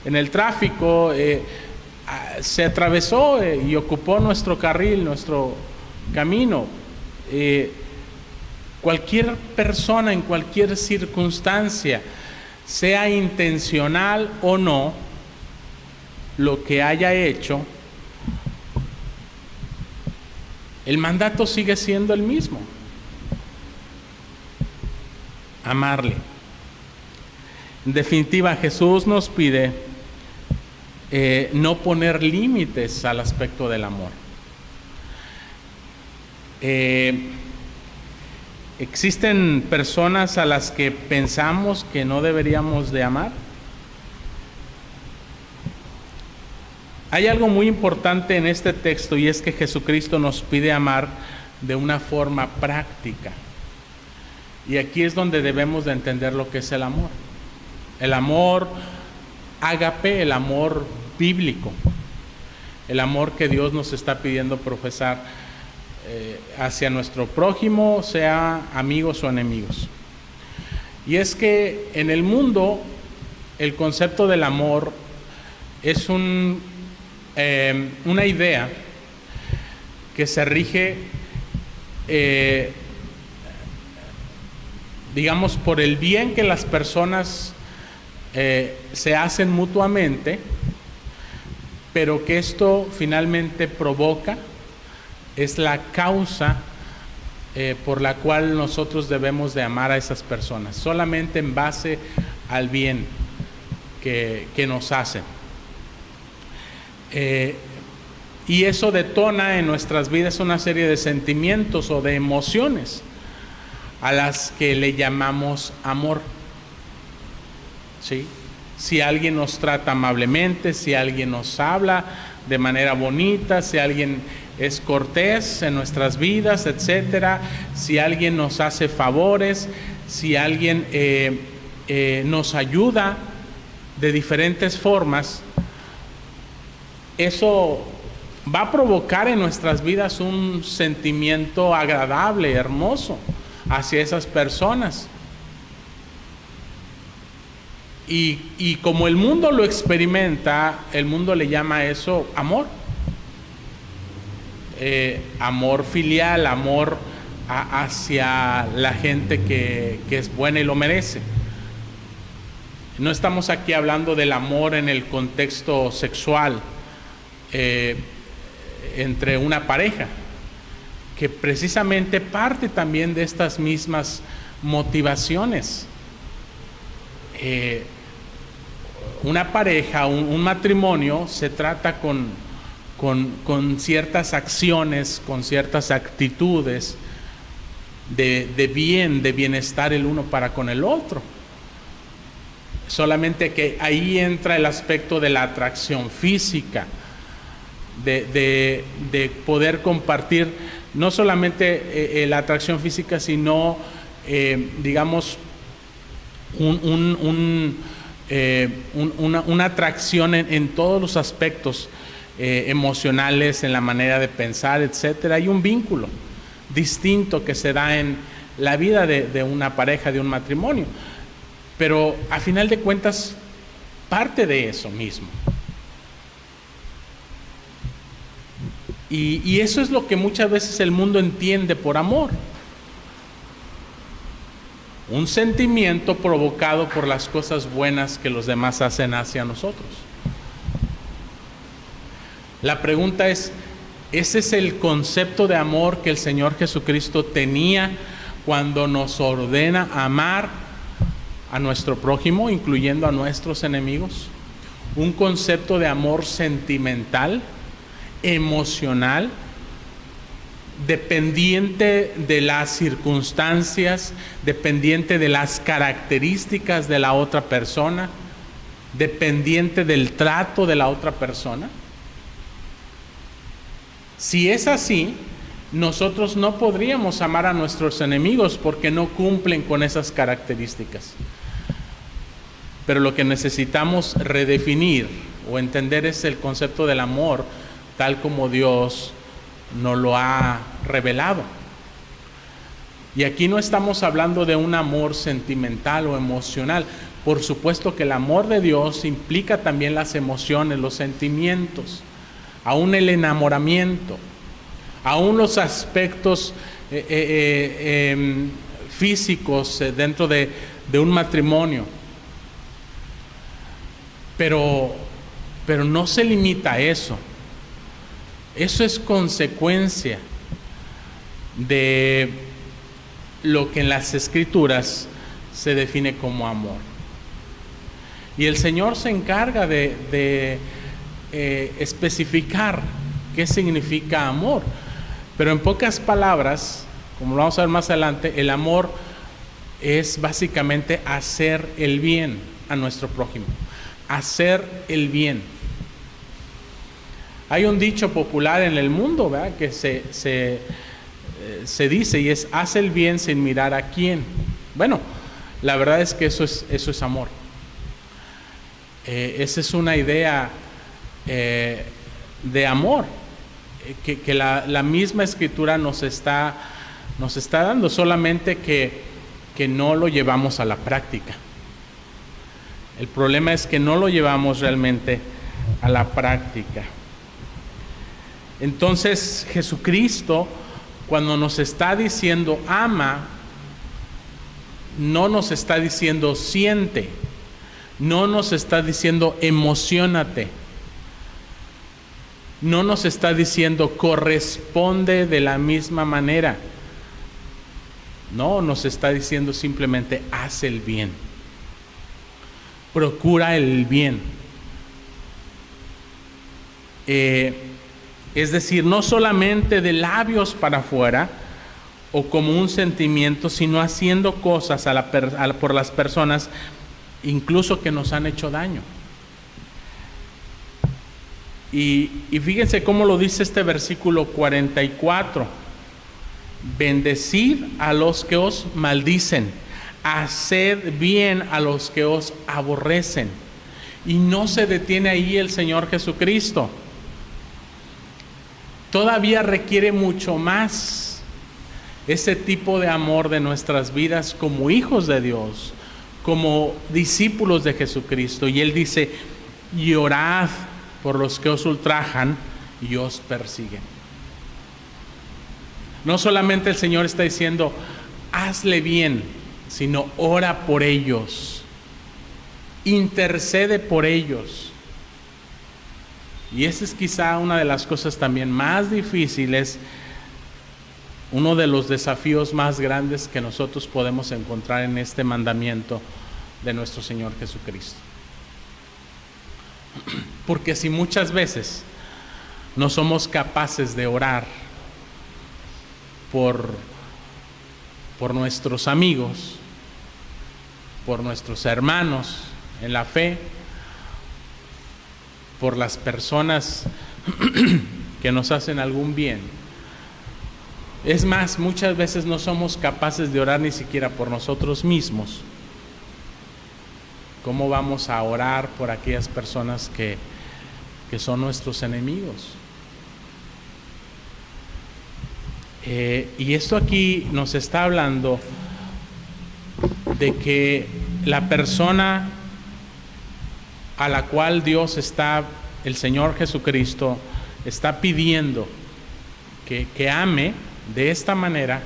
el tráfico, se atravesó y ocupó nuestro carril, nuestro camino. Cualquier persona en cualquier circunstancia, sea intencional o no, lo que haya hecho, el mandato sigue siendo el mismo: amarle. En definitiva, Jesús nos pide no poner límites al aspecto del amor. ¿Existen personas a las que pensamos que no deberíamos de amar? Hay algo muy importante en este texto, y es que Jesucristo nos pide amar de una forma práctica. Y aquí es donde debemos de entender lo que es el amor. El amor ágape, el amor bíblico, el amor que Dios nos está pidiendo profesar hacia nuestro prójimo, sea amigos o enemigos. Y es que en el mundo el concepto del amor es una idea que se rige, digamos, por el bien que las personas se hacen mutuamente, pero que esto finalmente provoca, es la causa por la cual nosotros debemos de amar a esas personas, solamente en base al bien que nos hacen. Y eso detona en nuestras vidas una serie de sentimientos o de emociones a las que le llamamos amor. ¿Sí? Si alguien nos trata amablemente, si alguien nos habla de manera bonita, si alguien es cortés en nuestras vidas, etcétera, si alguien nos hace favores, si alguien nos ayuda de diferentes formas, eso va a provocar en nuestras vidas un sentimiento agradable, hermoso hacia esas personas. Y como el mundo lo experimenta, el mundo le llama a eso amor. Amor filial, amor hacia la gente que es buena y lo merece. No estamos aquí hablando del amor en el contexto sexual entre una pareja, que precisamente parte también de estas mismas motivaciones. Una pareja, un matrimonio, se trata con ciertas acciones, con ciertas actitudes de bien, de bienestar el uno para con el otro. Solamente que ahí entra el aspecto de la atracción física, de poder compartir no solamente la atracción física, sino digamos una atracción en todos los aspectos emocionales, en la manera de pensar, etcétera. Hay un vínculo distinto que se da en la vida de una pareja, de un matrimonio, pero a final de cuentas parte de eso mismo. Y eso es lo que muchas veces el mundo entiende por amor. Un sentimiento provocado por las cosas buenas que los demás hacen hacia nosotros. La pregunta es, ¿ese es el concepto de amor que el Señor Jesucristo tenía cuando nos ordena amar a nuestro prójimo, incluyendo a nuestros enemigos? Un concepto de amor sentimental, emocional, dependiente de las circunstancias, dependiente de las características de la otra persona, dependiente del trato de la otra persona. Si es así, nosotros no podríamos amar a nuestros enemigos porque no cumplen con esas características. Pero lo que necesitamos redefinir o entender es el concepto del amor tal como Dios nos lo ha revelado. Y aquí no estamos hablando de un amor sentimental o emocional. Por supuesto que el amor de Dios implica también las emociones, los sentimientos, aún el enamoramiento, aún los aspectos físicos dentro de un matrimonio. Pero no se limita a eso. Eso es consecuencia de lo que en las Escrituras se define como amor. Y el Señor se encarga de especificar qué significa amor. Pero en pocas palabras, como lo vamos a ver más adelante, el amor es básicamente hacer el bien a nuestro prójimo. Hacer el bien. Hay un dicho popular en el mundo, ¿verdad?, que se dice, y es: haz el bien sin mirar a quién. Bueno, la verdad es que eso es amor. Esa es una idea de amor que la misma Escritura nos está dando, solamente que no lo llevamos a la práctica. El problema es que no lo llevamos realmente a la práctica. Entonces Jesucristo, cuando nos está diciendo ama, no nos está diciendo siente, no nos está diciendo emociónate, no nos está diciendo corresponde de la misma manera. No, nos está diciendo simplemente haz el bien, procura el bien. Es decir, no solamente de labios para afuera o como un sentimiento, sino haciendo cosas por las personas incluso que nos han hecho daño. Y fíjense cómo lo dice este versículo 44. Bendecid a los que os maldicen, haced bien a los que os aborrecen. Y no se detiene ahí el Señor Jesucristo. Todavía requiere mucho más ese tipo de amor de nuestras vidas como hijos de Dios, como discípulos de Jesucristo. Y Él dice, y orad por los que os ultrajan y os persiguen. No solamente el Señor está diciendo, hazle bien, sino ora por ellos, intercede por ellos. Y esa es quizá una de las cosas también más difíciles, uno de los desafíos más grandes que nosotros podemos encontrar en este mandamiento de nuestro Señor Jesucristo. Porque si muchas veces no somos capaces de orar por nuestros amigos, por nuestros hermanos en la fe, por las personas que nos hacen algún bien. Es más, muchas veces no somos capaces de orar ni siquiera por nosotros mismos. ¿Cómo vamos a orar por aquellas personas que son nuestros enemigos? Y esto aquí nos está hablando de que la persona a la cual el Señor Jesucristo está pidiendo que ame de esta manera,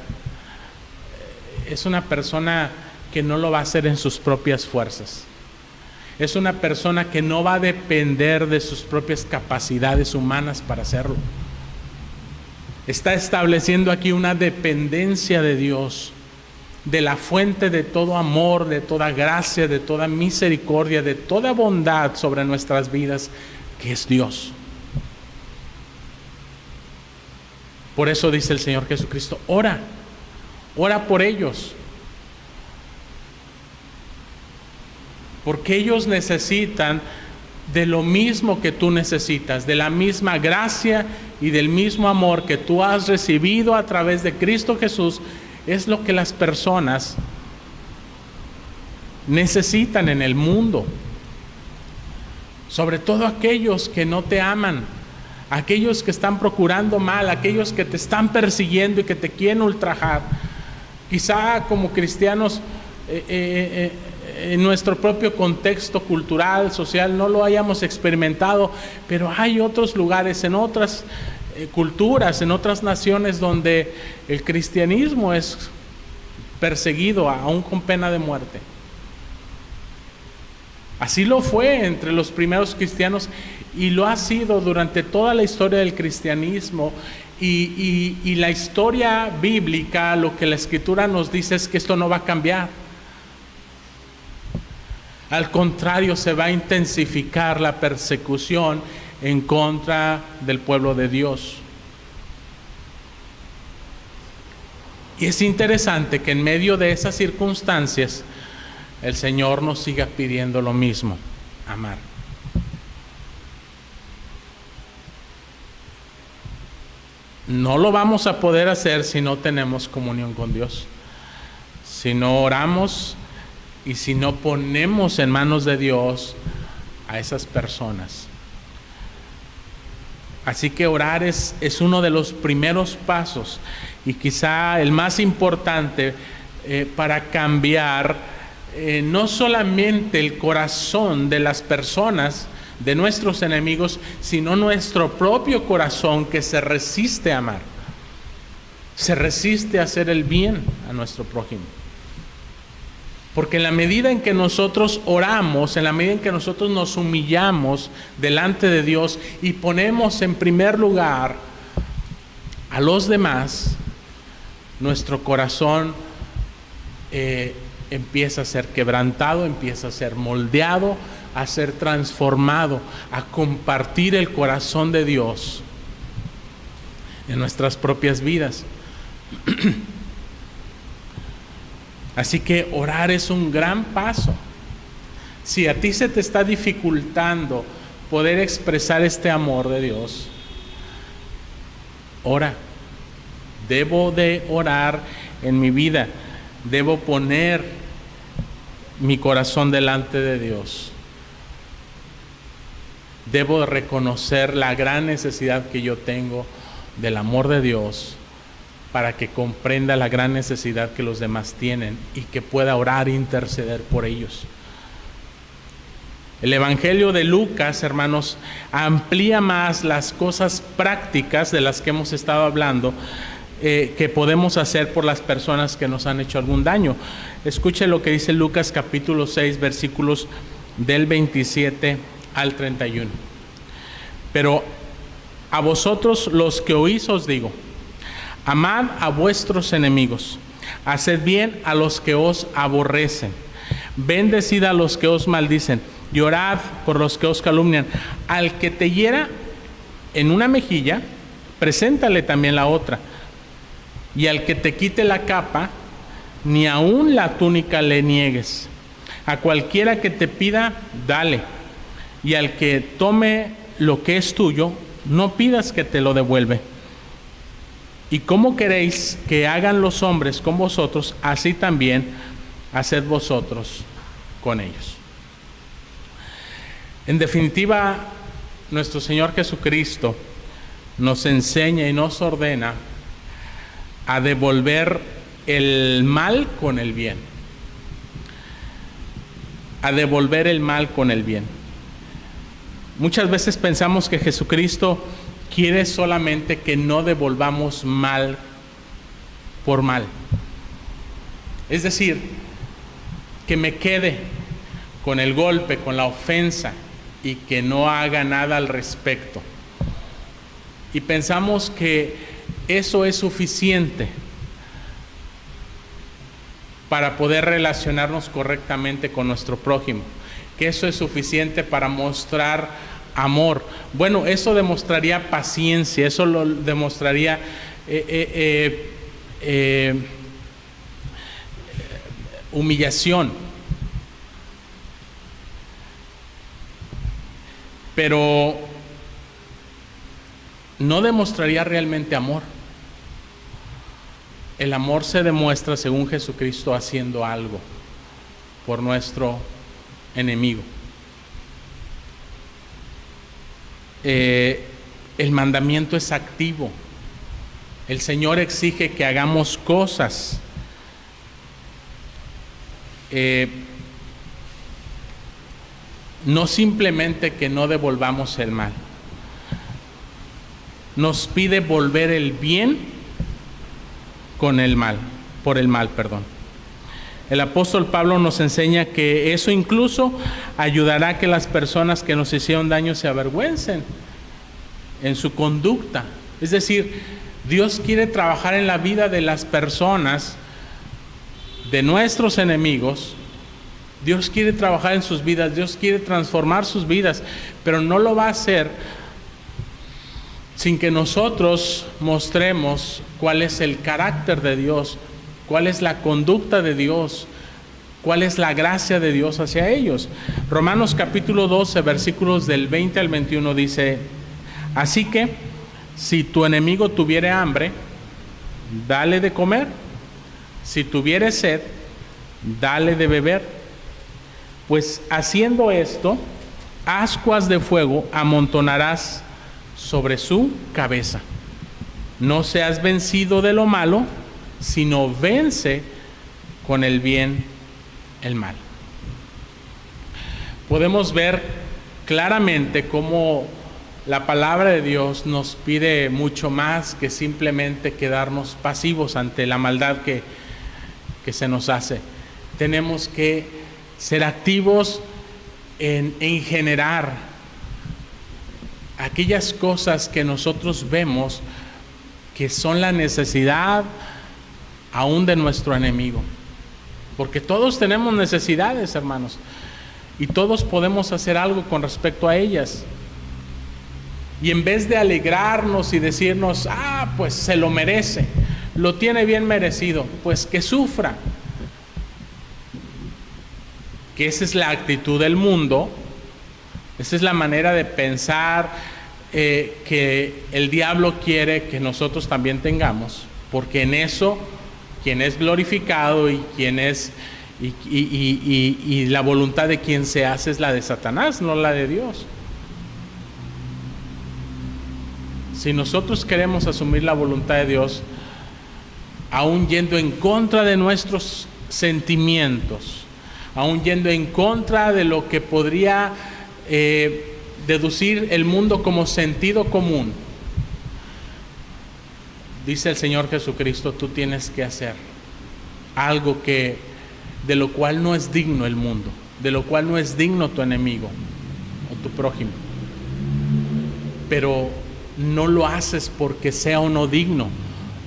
es una persona que no lo va a hacer en sus propias fuerzas. Es una persona que no va a depender de sus propias capacidades humanas para hacerlo. Está estableciendo aquí una dependencia de Dios, de la fuente de todo amor, de toda gracia, de toda misericordia, de toda bondad sobre nuestras vidas, que es Dios. Por eso dice el Señor Jesucristo, ora por ellos. Porque ellos necesitan de lo mismo que tú necesitas, de la misma gracia y del mismo amor que tú has recibido a través de Cristo Jesús. Es lo que las personas necesitan en el mundo. Sobre todo aquellos que no te aman, aquellos que están procurando mal, aquellos que te están persiguiendo y que te quieren ultrajar. Quizá como cristianos en nuestro propio contexto cultural, social, no lo hayamos experimentado, pero hay otros lugares, en otras culturas, en otras naciones donde el cristianismo es perseguido aún con pena de muerte. Así lo fue entre los primeros cristianos y lo ha sido durante toda la historia del cristianismo y la historia bíblica. Lo que la Escritura nos dice es que esto no va a cambiar. Al contrario, se va a intensificar la persecución en contra del pueblo de Dios. Y es interesante que en medio de esas circunstancias el Señor nos siga pidiendo lo mismo, amar. No lo vamos a poder hacer si no tenemos comunión con Dios, si no oramos y si no ponemos en manos de Dios a esas personas. Así que orar es uno de los primeros pasos y quizá el más importante para cambiar no solamente el corazón de las personas, de nuestros enemigos, sino nuestro propio corazón que se resiste a amar, se resiste a hacer el bien a nuestro prójimo. Porque en la medida en que nosotros oramos, en la medida en que nosotros nos humillamos delante de Dios y ponemos en primer lugar a los demás, nuestro corazón empieza a ser quebrantado, empieza a ser moldeado, a ser transformado, a compartir el corazón de Dios en nuestras propias vidas. Así que orar es un gran paso. Si a ti se te está dificultando poder expresar este amor de Dios, ora. Debo de orar en mi vida. Debo poner mi corazón delante de Dios. Debo reconocer la gran necesidad que yo tengo del amor de Dios, para que comprenda la gran necesidad que los demás tienen y que pueda orar e interceder por ellos. El Evangelio de Lucas, hermanos, amplía más las cosas prácticas de las que hemos estado hablando, que podemos hacer por las personas que nos han hecho algún daño. Escuche lo que dice Lucas capítulo 6, versículos del 27 al 31. Pero a vosotros los que oís os digo: amad a vuestros enemigos, haced bien a los que os aborrecen, bendecid a los que os maldicen, y orad por los que os calumnian. Al que te hiera en una mejilla, preséntale también la otra. Y al que te quite la capa, ni aun la túnica le niegues. A cualquiera que te pida, dale. Y al que tome lo que es tuyo, no pidas que te lo devuelva. Y cómo queréis que hagan los hombres con vosotros, así también haced vosotros con ellos. En definitiva, nuestro Señor Jesucristo nos enseña y nos ordena a devolver el mal con el bien. A devolver el mal con el bien. Muchas veces pensamos que Jesucristo quiere solamente que no devolvamos mal por mal. Es decir, que me quede con el golpe, con la ofensa, y que no haga nada al respecto. Y pensamos que eso es suficiente para poder relacionarnos correctamente con nuestro prójimo, que eso es suficiente para mostrar amor. Bueno, eso demostraría paciencia, eso lo demostraría humillación. Pero no demostraría realmente amor. El amor se demuestra, según Jesucristo, haciendo algo por nuestro enemigo. El mandamiento es activo. El Señor exige que hagamos cosas. No simplemente que no devolvamos el mal. Nos pide volver el bien con el mal, por el mal, perdón. El apóstol Pablo nos enseña que eso incluso ayudará a que las personas que nos hicieron daño se avergüencen en su conducta. Es decir, Dios quiere trabajar en la vida de las personas, de nuestros enemigos. Dios quiere trabajar en sus vidas, Dios quiere transformar sus vidas, pero no lo va a hacer sin que nosotros mostremos cuál es el carácter de Dios, cuál es la conducta de Dios, cuál es la gracia de Dios hacia ellos. Romanos capítulo 12, versículos del 20 al 21 dice: así que si tu enemigo tuviere hambre, dale de comer; si tuviere sed, dale de beber. Pues haciendo esto, ascuas de fuego amontonarás sobre su cabeza. No seas vencido de lo malo, sino vence con el bien el mal. Podemos ver claramente cómo la palabra de Dios nos pide mucho más que simplemente quedarnos pasivos ante la maldad que se nos hace. Tenemos que ser activos en generar aquellas cosas que nosotros vemos que son la necesidad aún de nuestro enemigo. Porque todos tenemos necesidades, hermanos, y todos podemos hacer algo con respecto a ellas. Y en vez de alegrarnos y decirnos, pues se lo merece, lo tiene bien merecido, pues que sufra. Que esa es la actitud del mundo, esa es la manera de pensar que el diablo quiere que nosotros también tengamos, porque en eso quien es glorificado y quien es y la voluntad de quien se hace es la de Satanás, no la de Dios. Si nosotros queremos asumir la voluntad de Dios, aún yendo en contra de nuestros sentimientos, aún yendo en contra de lo que podría deducir el mundo como sentido común, dice el Señor Jesucristo, tú tienes que hacer algo de lo cual no es digno el mundo, de lo cual no es digno tu enemigo o tu prójimo. Pero no lo haces porque sea o no digno,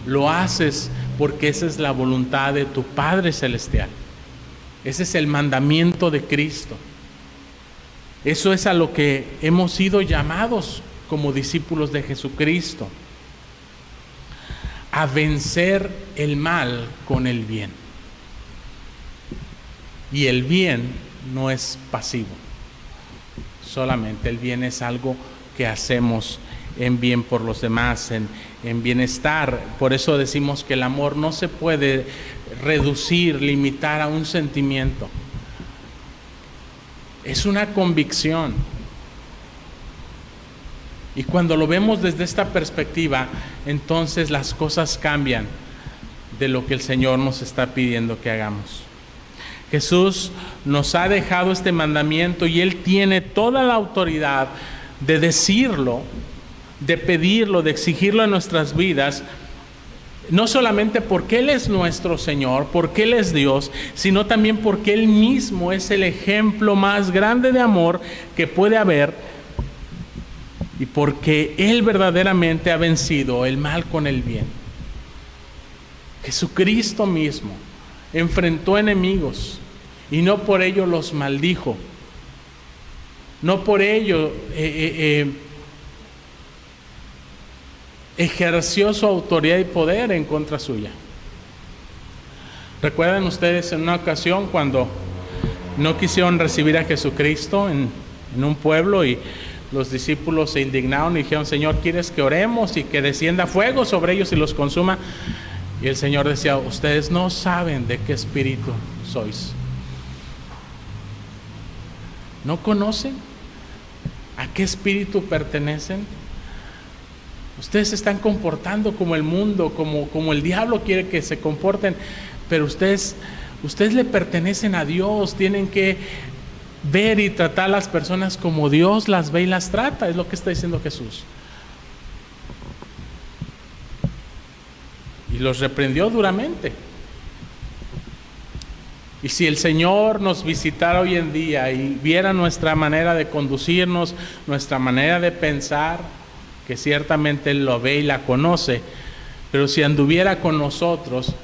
lo haces porque esa es la voluntad de tu Padre Celestial. Ese es el mandamiento de Cristo. Eso es a lo que hemos sido llamados como discípulos de Jesucristo, a vencer el mal con el bien. Y el bien no es pasivo, solamente el bien es algo que hacemos en bien por los demás, en bienestar. Por eso decimos que el amor no se puede reducir, limitar a un sentimiento. Es una convicción. Y cuando lo vemos desde esta perspectiva, entonces las cosas cambian de lo que el Señor nos está pidiendo que hagamos. Jesús nos ha dejado este mandamiento y Él tiene toda la autoridad de decirlo, de pedirlo, de exigirlo en nuestras vidas, no solamente porque Él es nuestro Señor, porque Él es Dios, sino también porque Él mismo es el ejemplo más grande de amor que puede haber, y porque Él verdaderamente ha vencido el mal con el bien. Jesucristo mismo enfrentó enemigos y no por ello los maldijo, no por ello ejerció su autoridad y poder en contra suya. ¿Recuerdan ustedes en una ocasión cuando no quisieron recibir a Jesucristo en un pueblo y los discípulos se indignaron y dijeron, Señor, ¿quieres que oremos y que descienda fuego sobre ellos y los consuma? Y el Señor decía, ustedes no saben de qué espíritu sois. ¿No conocen a qué espíritu pertenecen? Ustedes se están comportando como el mundo, como el diablo quiere que se comporten, pero ustedes le pertenecen a Dios, tienen que ver y tratar a las personas como Dios las ve y las trata, es lo que está diciendo Jesús. Y los reprendió duramente. Y si el Señor nos visitara hoy en día y viera nuestra manera de conducirnos, nuestra manera de pensar, que ciertamente Él lo ve y la conoce, pero si anduviera con nosotros,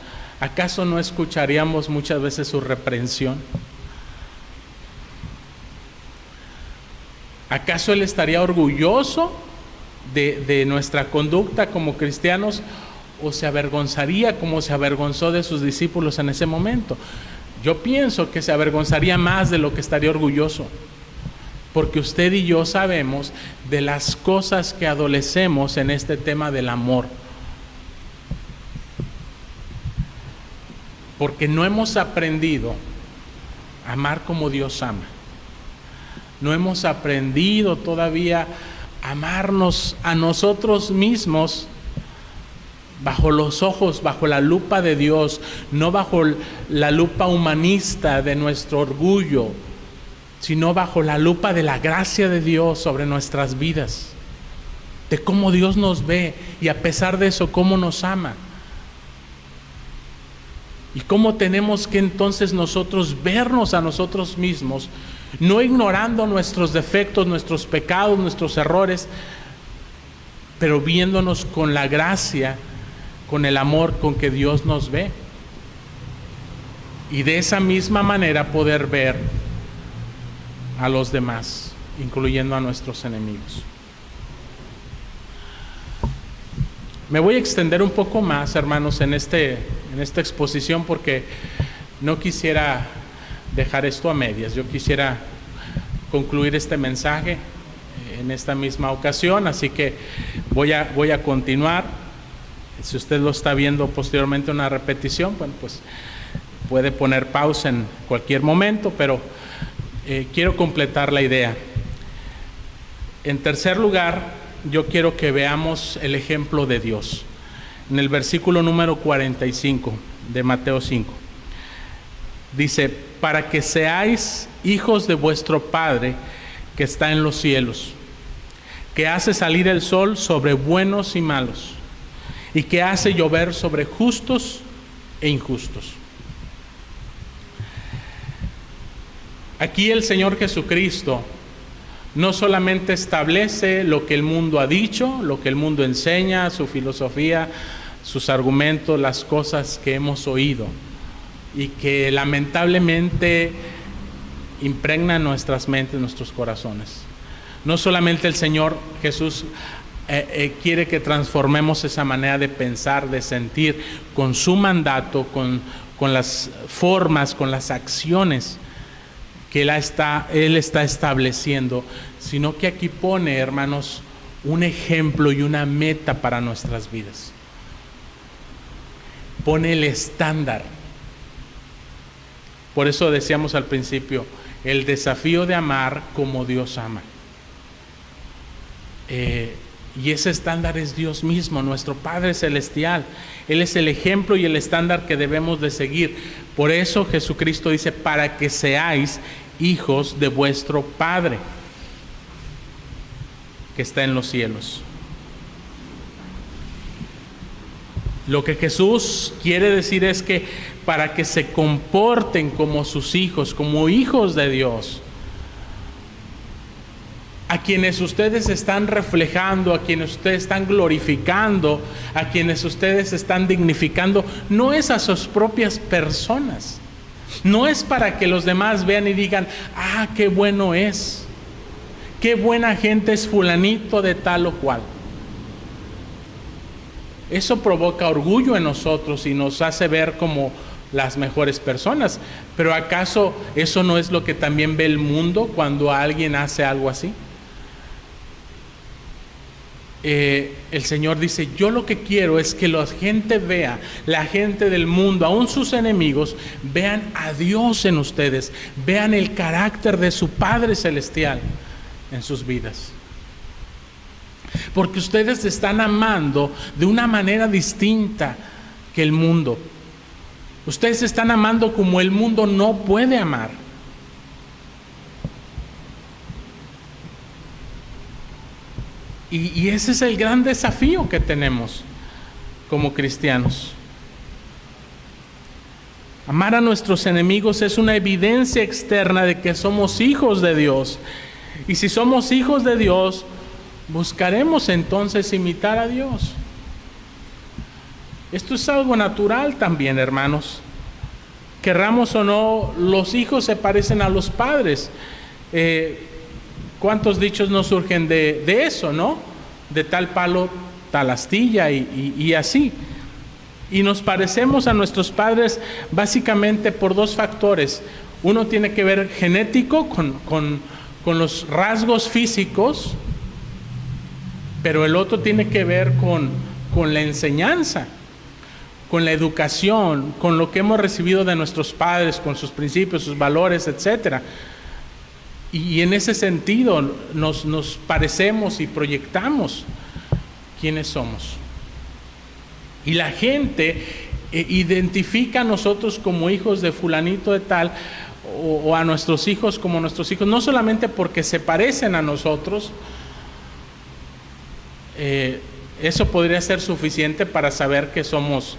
¿acaso no escucharíamos muchas veces su reprensión? ¿Acaso Él estaría orgulloso de nuestra conducta como cristianos o se avergonzaría como se avergonzó de sus discípulos en ese momento? Yo pienso que se avergonzaría más de lo que estaría orgulloso, porque usted y yo sabemos de las cosas que adolecemos en este tema del amor, porque no hemos aprendido a amar como Dios ama. no hemos aprendido todavía a amarnos a nosotros mismos bajo los ojos, bajo la lupa de Dios, no bajo la lupa humanista de nuestro orgullo, sino bajo la lupa de la gracia de Dios sobre nuestras vidas, de cómo Dios nos ve y a pesar de eso, cómo nos ama. Y cómo tenemos que entonces nosotros vernos a nosotros mismos, no ignorando nuestros defectos, nuestros pecados, nuestros errores, pero viéndonos con la gracia, con el amor con que Dios nos ve. Y de esa misma manera poder ver a los demás, incluyendo a nuestros enemigos. Me voy a extender un poco más, hermanos, en esta exposición, porque no quisiera dejar esto a medias. Yo quisiera concluir este mensaje en esta misma ocasión, así que voy a continuar. Si usted lo está viendo posteriormente una repetición, bueno, pues puede poner pausa en cualquier momento, pero quiero completar la idea. En tercer lugar, yo quiero que veamos el ejemplo de Dios. En el versículo número 45 de Mateo 5, dice: para que seáis hijos de vuestro Padre que está en los cielos, que hace salir el sol sobre buenos y malos, y que hace llover sobre justos e injustos. Aquí el Señor Jesucristo no solamente establece lo que el mundo ha dicho, lo que el mundo enseña, su filosofía, sus argumentos, las cosas que hemos oído y que lamentablemente impregnan nuestras mentes, nuestros corazones. No solamente el Señor Jesús quiere que transformemos esa manera de pensar, de sentir, con su mandato, con las formas, con las acciones que Él está estableciendo, sino que aquí pone, hermanos, un ejemplo y una meta para nuestras vidas. Pone el estándar. Por eso decíamos al principio, el desafío de amar como Dios ama. Y ese estándar es Dios mismo, nuestro Padre Celestial. Él es el ejemplo y el estándar que debemos de seguir. Por eso Jesucristo dice: para que seáis hijos de vuestro Padre que está en los cielos. Lo que Jesús quiere decir es que para que se comporten como sus hijos, como hijos de Dios, a quienes ustedes están reflejando, a quienes ustedes están glorificando, a quienes ustedes están dignificando, no es a sus propias personas. No es para que los demás vean y digan: ah, qué bueno es, qué buena gente es fulanito de tal o cual. Eso provoca orgullo en nosotros y nos hace ver como las mejores personas. Pero ¿acaso eso no es lo que también ve el mundo cuando alguien hace algo así? El Señor dice: yo lo que quiero es que la gente vea, la gente del mundo, aún sus enemigos, vean a Dios en ustedes, vean el carácter de su Padre Celestial en sus vidas. Porque ustedes están amando de una manera distinta que el mundo. Ustedes están amando como el mundo no puede amar. Y ese es el gran desafío que tenemos como cristianos. Amar a nuestros enemigos es una evidencia externa de que somos hijos de Dios. Y si somos hijos de Dios, buscaremos entonces imitar a Dios. Esto es algo natural también, hermanos. Querramos o no, los hijos se parecen a los padres. ¿Cuántos dichos no surgen de eso, no? De tal palo, tal astilla y así. Y nos parecemos a nuestros padres básicamente por dos factores. Uno tiene que ver genético con los rasgos físicos, pero el otro tiene que ver con la enseñanza, con la educación, con lo que hemos recibido de nuestros padres, con sus principios, sus valores, etcétera. Y en ese sentido nos parecemos y proyectamos quiénes somos. Y la gente identifica a nosotros como hijos de fulanito de tal, o a nuestros hijos como nuestros hijos, no solamente porque se parecen a nosotros. Eso podría ser suficiente para saber que somos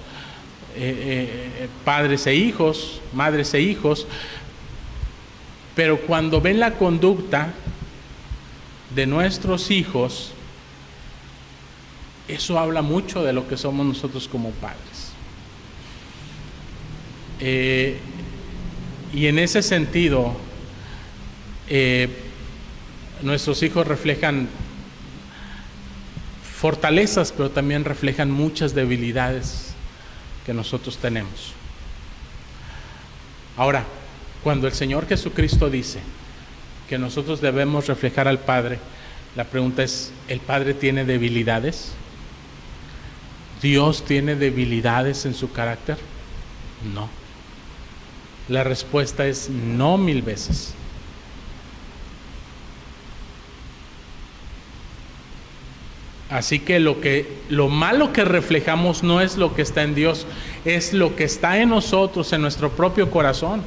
padres e hijos, madres e hijos, pero cuando ven la conducta de nuestros hijos, eso habla mucho de lo que somos nosotros como padres. Y en ese sentido, nuestros hijos reflejan fortalezas, pero también reflejan muchas debilidades que nosotros tenemos. Ahora, cuando el Señor Jesucristo dice que nosotros debemos reflejar al Padre, la pregunta es, ¿el Padre tiene debilidades? ¿Dios tiene debilidades en su carácter? No. La respuesta es no 1000 veces. Así que lo malo que reflejamos no es lo que está en Dios, es lo que está en nosotros, en nuestro propio corazón.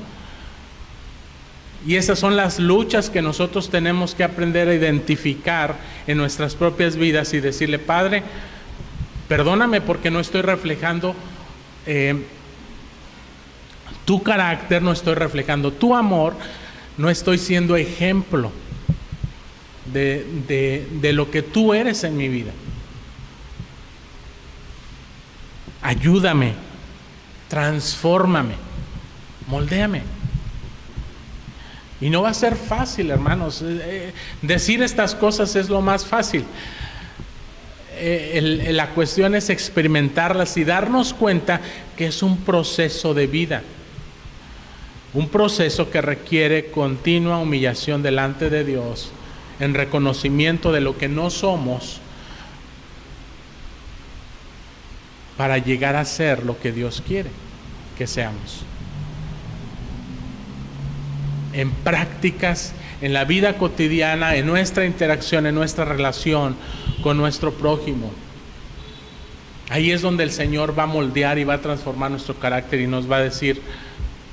Y esas son las luchas que nosotros tenemos que aprender a identificar en nuestras propias vidas y decirle, Padre, perdóname porque no estoy reflejando tu carácter, no estoy reflejando tu amor, no estoy siendo ejemplo de lo que tú eres en mi vida. Ayúdame, transfórmame, moldéame. Y no va a ser fácil, hermanos. Decir estas cosas es lo más fácil. La cuestión es experimentarlas y darnos cuenta que es un proceso de vida. Un proceso que requiere continua humillación delante de Dios, en reconocimiento de lo que no somos, para llegar a ser lo que Dios quiere que seamos. En prácticas, en la vida cotidiana, en nuestra interacción, en nuestra relación con nuestro prójimo. Ahí es donde el Señor va a moldear y va a transformar nuestro carácter y nos va a decir,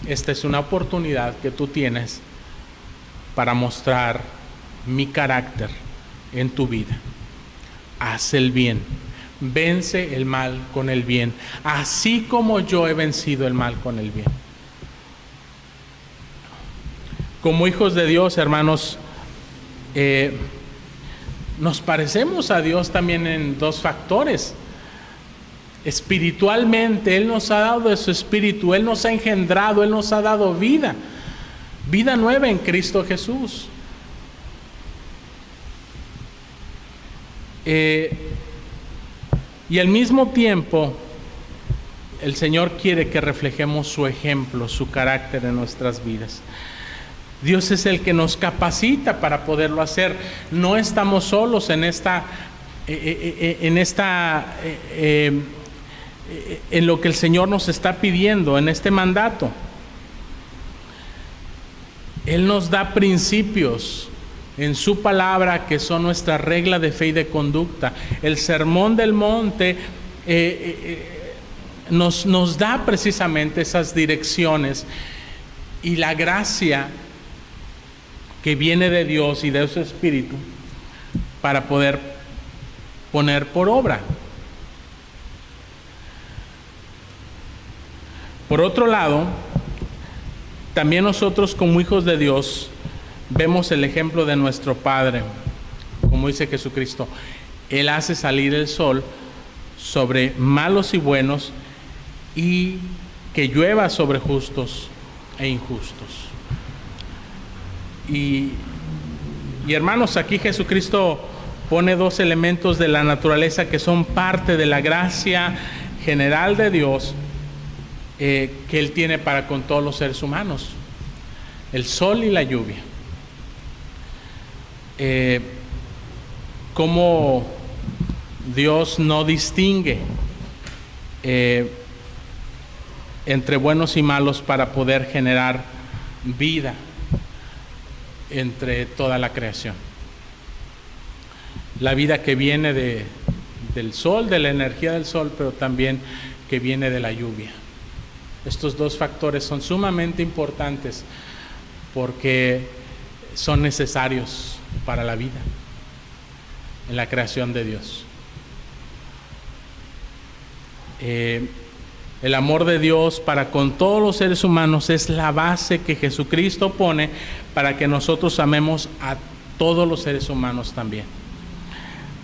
esta es una oportunidad que tú tienes para mostrar mi carácter en tu vida. Haz el bien, vence el mal con el bien, así como yo he vencido el mal con el bien. Como hijos de Dios, hermanos, nos parecemos a Dios también en dos factores. Espiritualmente, Él nos ha dado de su espíritu, Él nos ha engendrado, Él nos ha dado vida nueva en Cristo Jesús. Y al mismo tiempo, el Señor quiere que reflejemos su ejemplo, su carácter en nuestras vidas. Dios es el que nos capacita para poderlo hacer. No estamos solos en lo que el Señor nos está pidiendo, en este mandato. Él nos da principios en su palabra que son nuestra regla de fe y de conducta. El Sermón del Monte nos da precisamente esas direcciones y la gracia que viene de Dios y de su Espíritu para poder poner por obra. Por otro lado, también nosotros como hijos de Dios vemos el ejemplo de nuestro Padre, como dice Jesucristo. Él hace salir el sol sobre malos y buenos y que llueva sobre justos e injustos. Y hermanos, aquí Jesucristo pone dos elementos de la naturaleza que son parte de la gracia general de Dios que Él tiene para con todos los seres humanos: el sol y la lluvia. Cómo Dios no distingue entre buenos y malos para poder generar vida. entre toda la creación. La vida que viene del sol, de la energía del sol, pero también que viene de la lluvia. Estos dos factores son sumamente importantes porque son necesarios para la vida en la creación de Dios. El amor de Dios para con todos los seres humanos es la base que Jesucristo pone para que nosotros amemos a todos los seres humanos también.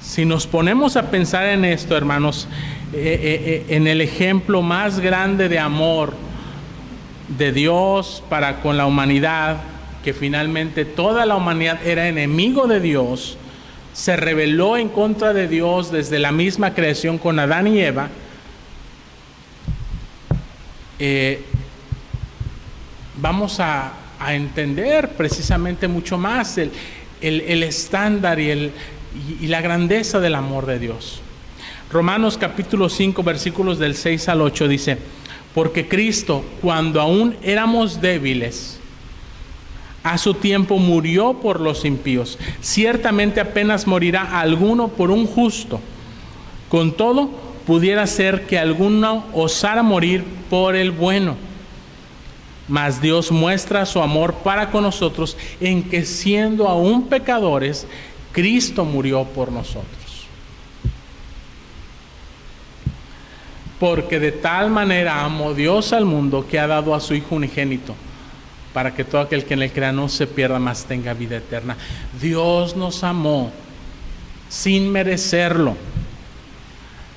Si nos ponemos a pensar en esto, hermanos, en el ejemplo más grande de amor de Dios para con la humanidad, que finalmente toda la humanidad era enemigo de Dios, se rebeló en contra de Dios desde la misma creación con Adán y Eva. Vamos a entender precisamente mucho más el estándar y la grandeza del amor de Dios. Romanos capítulo 5 versículos del 6 al 8 dice: porque Cristo, cuando aún éramos débiles, a su tiempo murió por los impíos. Ciertamente apenas morirá alguno por un justo. Con todo, pudiera ser que alguno osara morir por el bueno. Mas Dios muestra su amor para con nosotros en que, siendo aún pecadores, Cristo murió por nosotros. Porque de tal manera amó Dios al mundo que ha dado a su Hijo unigénito, para que todo aquel que en él crea no se pierda, mas tenga vida eterna. Dios nos amó sin merecerlo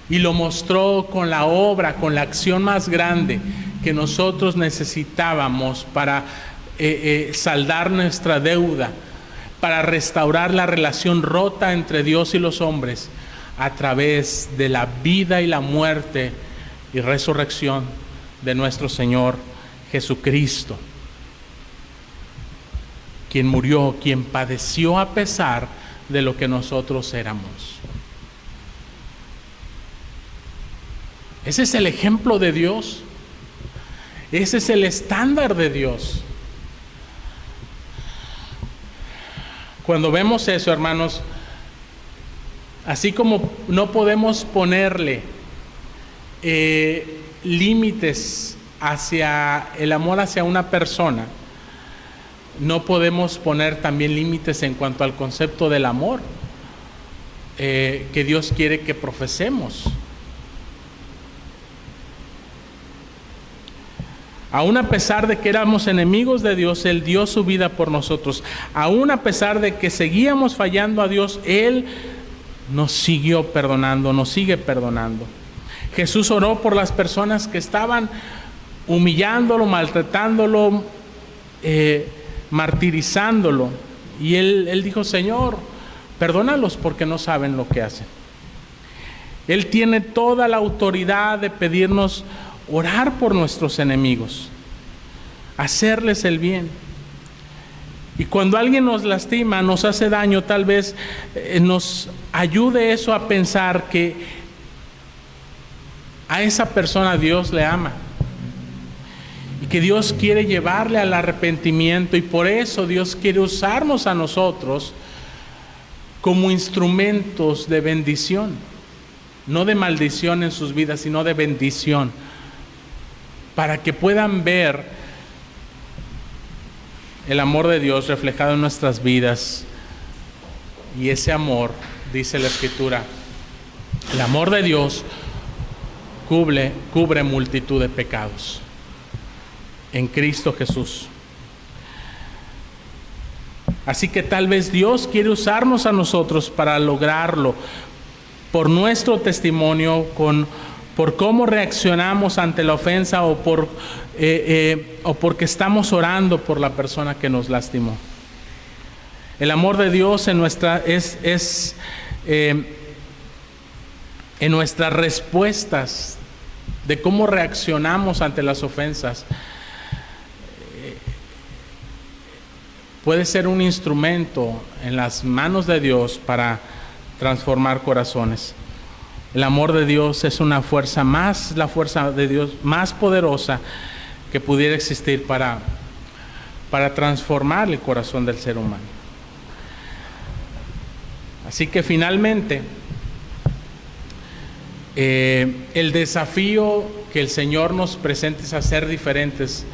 y lo mostró con la obra, con la acción más grande que nosotros necesitábamos para saldar nuestra deuda, para restaurar la relación rota entre Dios y los hombres a través de la vida y la muerte y resurrección de nuestro Señor Jesucristo, quien murió, quien padeció a pesar de lo que nosotros éramos. Ese es el ejemplo de Dios. Ese es el estándar de Dios. Cuando vemos eso, hermanos, así como no podemos ponerle límites hacia el amor hacia una persona, no podemos poner también límites en cuanto al concepto del amor que Dios quiere que profesemos. Aún a pesar de que éramos enemigos de Dios, Él dio su vida por nosotros. Aún a pesar de que seguíamos fallando a Dios, Él nos siguió perdonando, nos sigue perdonando. Jesús oró por las personas que estaban humillándolo, maltratándolo, martirizándolo. Y él dijo: Señor, perdónalos porque no saben lo que hacen. Él tiene toda la autoridad de pedirnos orar por nuestros enemigos, hacerles el bien. Y cuando alguien nos lastima, nos hace daño, tal vez nos ayude eso a pensar que a esa persona Dios le ama y que Dios quiere llevarle al arrepentimiento, y por eso Dios quiere usarnos a nosotros como instrumentos de bendición, no de maldición en sus vidas, sino de bendición, para que puedan ver el amor de Dios reflejado en nuestras vidas. Y ese amor, dice la Escritura, el amor de Dios cubre multitud de pecados en Cristo Jesús. Así que tal vez Dios quiere usarnos a nosotros para lograrlo por nuestro testimonio, por cómo reaccionamos ante la ofensa o porque estamos orando por la persona que nos lastimó. El amor de Dios en nuestras respuestas de cómo reaccionamos ante las ofensas puede ser un instrumento en las manos de Dios para transformar corazones. El amor de Dios es la fuerza de Dios más poderosa que pudiera existir para para transformar el corazón del ser humano. Así que finalmente, el desafío que el Señor nos presenta es a ser diferentes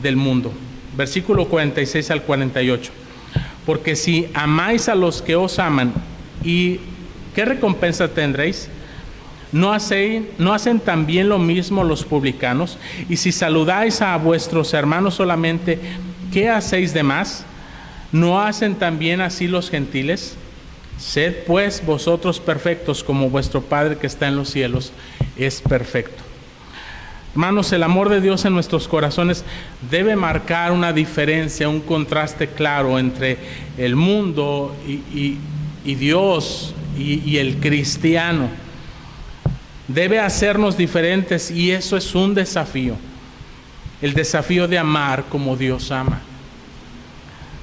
del mundo. Versículo 46 al 48. Porque si amáis a los que os aman, ¿y qué recompensa tendréis? ¿No hacen también lo mismo los publicanos? Y si saludáis a vuestros hermanos solamente, ¿qué hacéis de más? ¿No hacen también así los gentiles? Sed pues vosotros perfectos, como vuestro Padre que está en los cielos es perfecto. Hermanos, el amor de Dios en nuestros corazones debe marcar una diferencia, un contraste claro entre el mundo y Dios y el cristiano. Debe hacernos diferentes, y eso es un desafío. El desafío de amar como Dios ama.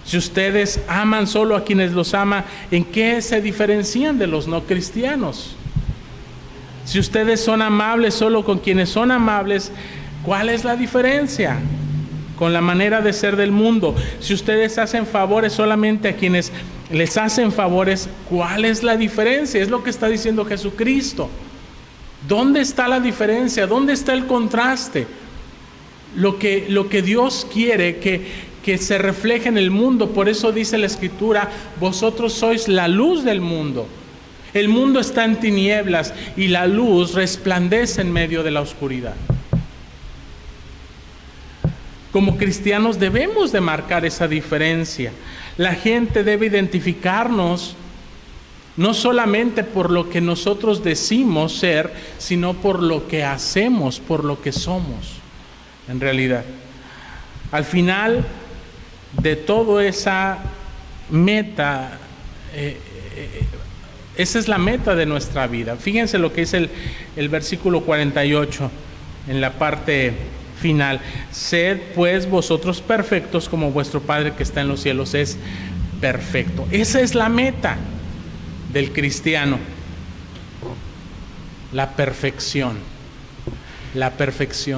Si ustedes aman solo a quienes los ama, ¿en qué se diferencian de los no cristianos? Si ustedes son amables solo con quienes son amables, ¿cuál es la diferencia con la manera de ser del mundo? Si ustedes hacen favores solamente a quienes les hacen favores, ¿cuál es la diferencia? Es lo que está diciendo Jesucristo. ¿Dónde está la diferencia? ¿Dónde está el contraste? Lo que Dios quiere que se refleje en el mundo. Por eso dice la Escritura: vosotros sois la luz del mundo. El mundo está en tinieblas y la luz resplandece en medio de la oscuridad. Como cristianos debemos de marcar esa diferencia. La gente debe identificarnos no solamente por lo que nosotros decimos ser, sino por lo que hacemos, por lo que somos, en realidad. Al final de toda esa meta, esa es la meta de nuestra vida. Fíjense lo que dice el versículo 48 en la parte final. Sed pues vosotros perfectos, como vuestro Padre que está en los cielos es perfecto. Esa es la meta del cristiano, la perfección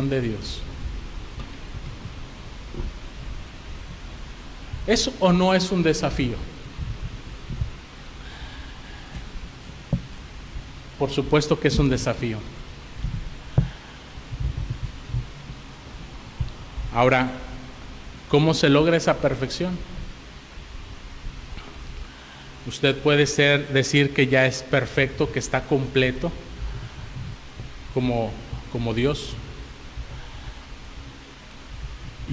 de Dios. ¿Es o no es un desafío? Por supuesto que es un desafío. Ahora, ¿cómo se logra esa perfección? Usted puede decir que ya es perfecto, que está completo, como Dios.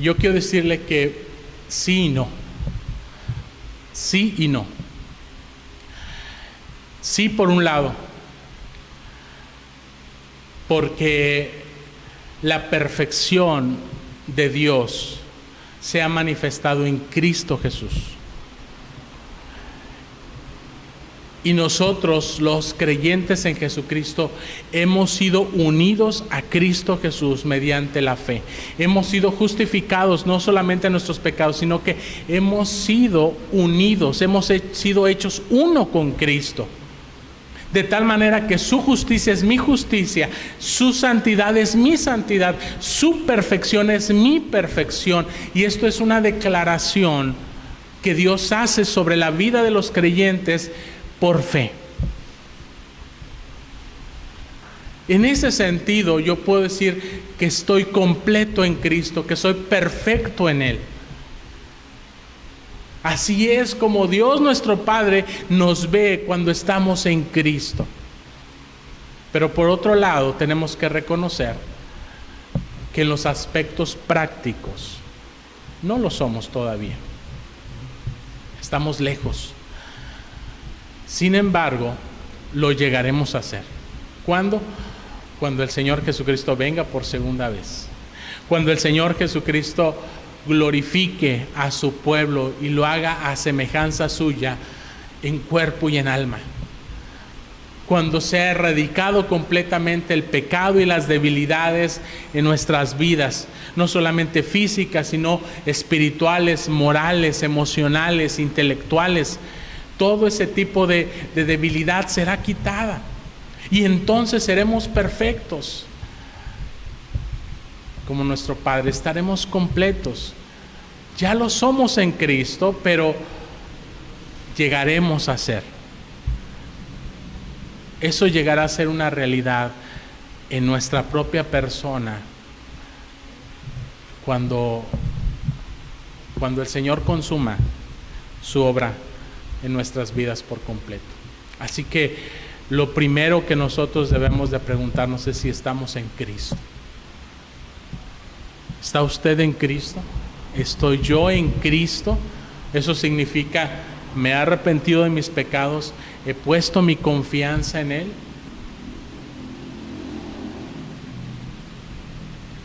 Yo quiero decirle que sí y no. Sí y no. Sí, por un lado, porque la perfección de Dios se ha manifestado en Cristo Jesús. Y nosotros, los creyentes en Jesucristo, hemos sido unidos a Cristo Jesús mediante la fe. Hemos sido justificados no solamente en nuestros pecados, sino que hemos sido unidos, hemos sido hechos uno con Cristo. De tal manera que su justicia es mi justicia, su santidad es mi santidad, su perfección es mi perfección. Y esto es una declaración que Dios hace sobre la vida de los creyentes por fe. En ese sentido, yo puedo decir que estoy completo en Cristo, que soy perfecto en Él. Así es como Dios nuestro Padre nos ve cuando estamos en Cristo. Pero por otro lado, tenemos que reconocer que en los aspectos prácticos no lo somos todavía. Estamos lejos. Sin embargo, lo llegaremos a hacer. ¿Cuándo? Cuando el Señor Jesucristo venga por segunda vez. Cuando el Señor Jesucristo glorifique a su pueblo y lo haga a semejanza suya en cuerpo y en alma. Cuando sea erradicado completamente el pecado y las debilidades en nuestras vidas, no solamente físicas, sino espirituales, morales, emocionales, intelectuales. Todo ese tipo de debilidad será quitada y entonces seremos perfectos como nuestro Padre, estaremos completos. Ya lo somos en Cristo, pero llegaremos a ser. Eso llegará a ser una realidad en nuestra propia persona cuando el Señor consuma su obra en nuestras vidas por completo. Así que lo primero que nosotros debemos de preguntarnos es si estamos en Cristo. ¿Está usted en Cristo? ¿Estoy yo en Cristo? Eso significa, me he arrepentido de mis pecados, he puesto mi confianza en Él.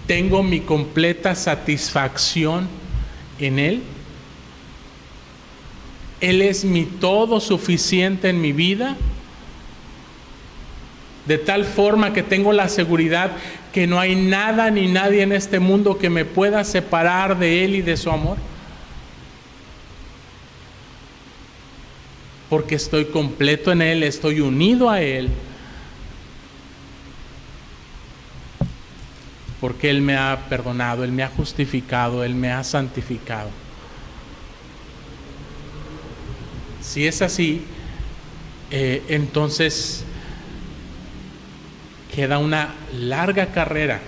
¿Tengo mi completa satisfacción en Él? ¿Él es mi todo suficiente en mi vida? De tal forma que tengo la seguridad que no hay nada ni nadie en este mundo que me pueda separar de Él y de su amor. Porque estoy completo en Él, estoy unido a Él. Porque Él me ha perdonado, Él me ha justificado, Él me ha santificado. Si es así, entonces queda una larga carrera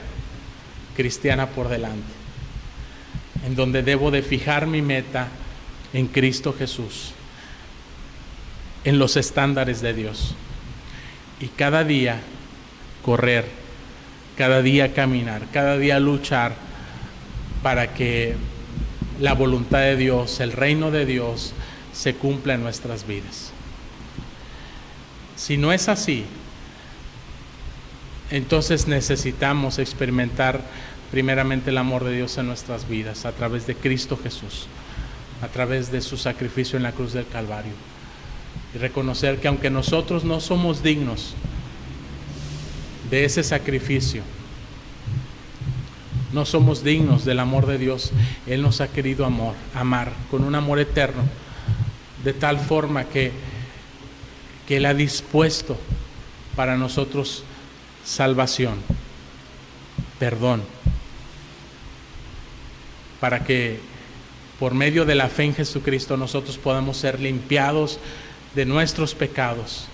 cristiana por delante, en donde debo de fijar mi meta en Cristo Jesús, en los estándares de Dios, y cada día correr, cada día caminar, cada día luchar para que la voluntad de Dios, el reino de Dios, se cumpla en nuestras vidas. Si no es así, entonces necesitamos experimentar primeramente el amor de Dios en nuestras vidas a través de Cristo Jesús, a través de su sacrificio en la cruz del Calvario, y reconocer que aunque nosotros no somos dignos de ese sacrificio, no somos dignos del amor de Dios, Él nos ha querido amar con un amor eterno, de tal forma que Él ha dispuesto para nosotros salvación, perdón, para que por medio de la fe en Jesucristo nosotros podamos ser limpiados de nuestros pecados,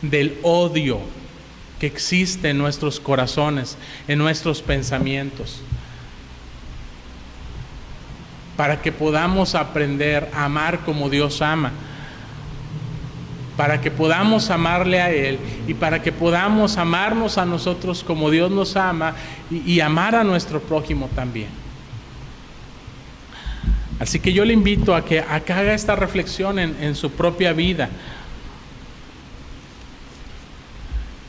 del odio que existe en nuestros corazones, en nuestros pensamientos, para que podamos aprender a amar como Dios ama, para que podamos amarle a Él y para que podamos amarnos a nosotros como Dios nos ama y amar a nuestro prójimo también. Así que yo le invito a que haga esta reflexión en su propia vida,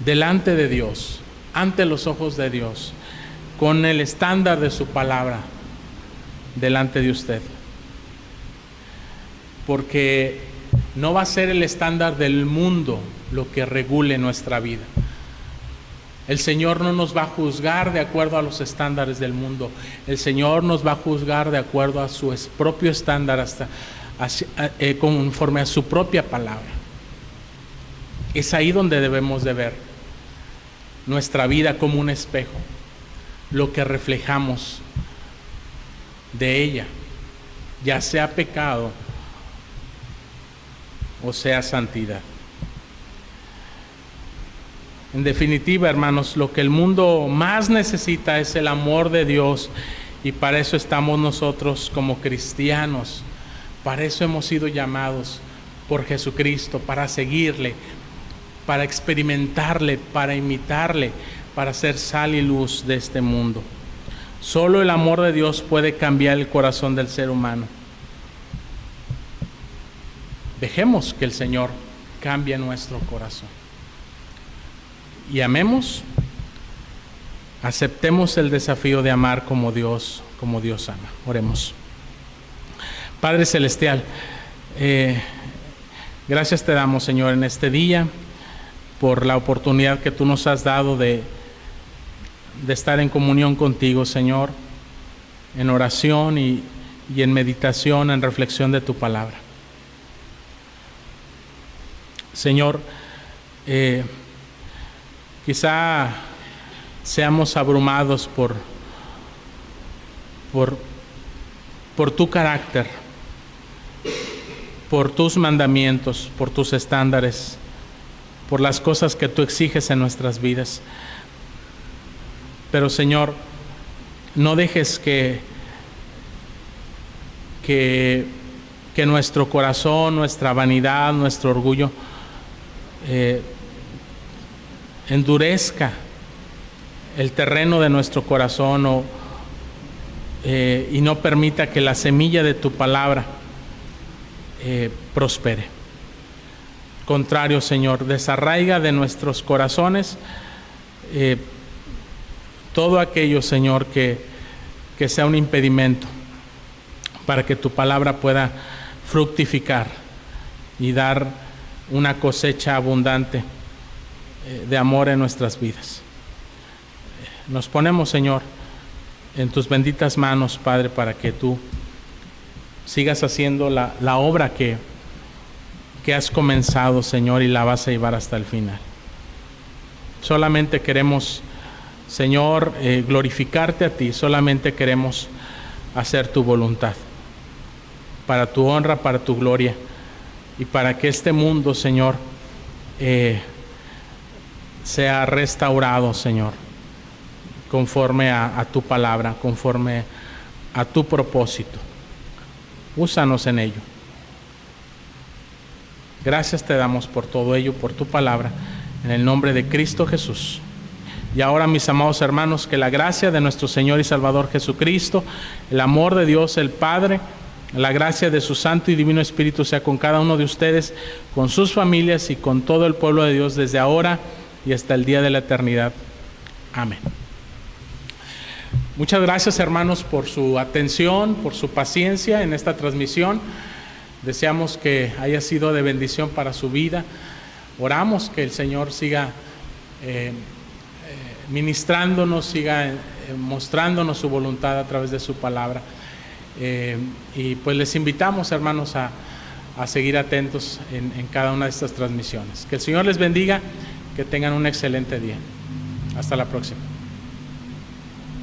delante de Dios, ante los ojos de Dios, con el estándar de su palabra delante de usted. Porque no va a ser el estándar del mundo lo que regule nuestra vida. El Señor no nos va a juzgar de acuerdo a los estándares del mundo. El Señor nos va a juzgar de acuerdo a su propio estándar, conforme a su propia palabra. Es ahí donde debemos de ver nuestra vida como un espejo, lo que reflejamos de ella, ya sea pecado o sea santidad. En definitiva, hermanos, lo que el mundo más necesita es el amor de Dios, y para eso estamos nosotros como cristianos. Para eso hemos sido llamados por Jesucristo, para seguirle, para experimentarle, para imitarle, para ser sal y luz de este mundo. Solo el amor de Dios puede cambiar el corazón del ser humano. Dejemos que el Señor cambie nuestro corazón. Y amemos, aceptemos el desafío de amar como Dios ama. Oremos. Padre Celestial, gracias te damos, Señor, en este día, por la oportunidad que tú nos has dado de estar en comunión contigo, Señor, en oración y en meditación, en reflexión de tu palabra. Señor, quizá seamos abrumados por por tu carácter, por tus mandamientos, por tus estándares, por las cosas que tú exiges en nuestras vidas. Pero Señor, no dejes que nuestro corazón, nuestra vanidad, nuestro orgullo endurezca el terreno de nuestro corazón y no permita que la semilla de tu palabra prospere. Contrario, Señor, desarraiga de nuestros corazones todo aquello, Señor, que sea un impedimento para que tu palabra pueda fructificar y dar una cosecha abundante de amor en nuestras vidas. Nos ponemos, Señor, en tus benditas manos, Padre, para que tú sigas haciendo la obra que has comenzado, Señor, y la vas a llevar hasta el final. Solamente queremos, Señor, glorificarte a ti. Solamente queremos hacer tu voluntad, para tu honra, para tu gloria, y para que este mundo, Señor, sea restaurado, Señor, conforme a tu palabra, conforme a tu propósito. Úsanos en ello. Gracias te damos por todo ello, por tu palabra, en el nombre de Cristo Jesús. Y ahora, mis amados hermanos, que la gracia de nuestro Señor y Salvador Jesucristo, el amor de Dios el Padre, la gracia de su Santo y Divino Espíritu sea con cada uno de ustedes, con sus familias y con todo el pueblo de Dios desde ahora y hasta el día de la eternidad. Amén. Muchas gracias, hermanos, por su atención, por su paciencia en esta transmisión. Deseamos que haya sido de bendición para su vida. Oramos que el Señor siga ministrándonos, siga mostrándonos su voluntad a través de su palabra. Y pues les invitamos, hermanos, a seguir atentos en cada una de estas transmisiones. Que el Señor les bendiga, que tengan un excelente día. Hasta la próxima.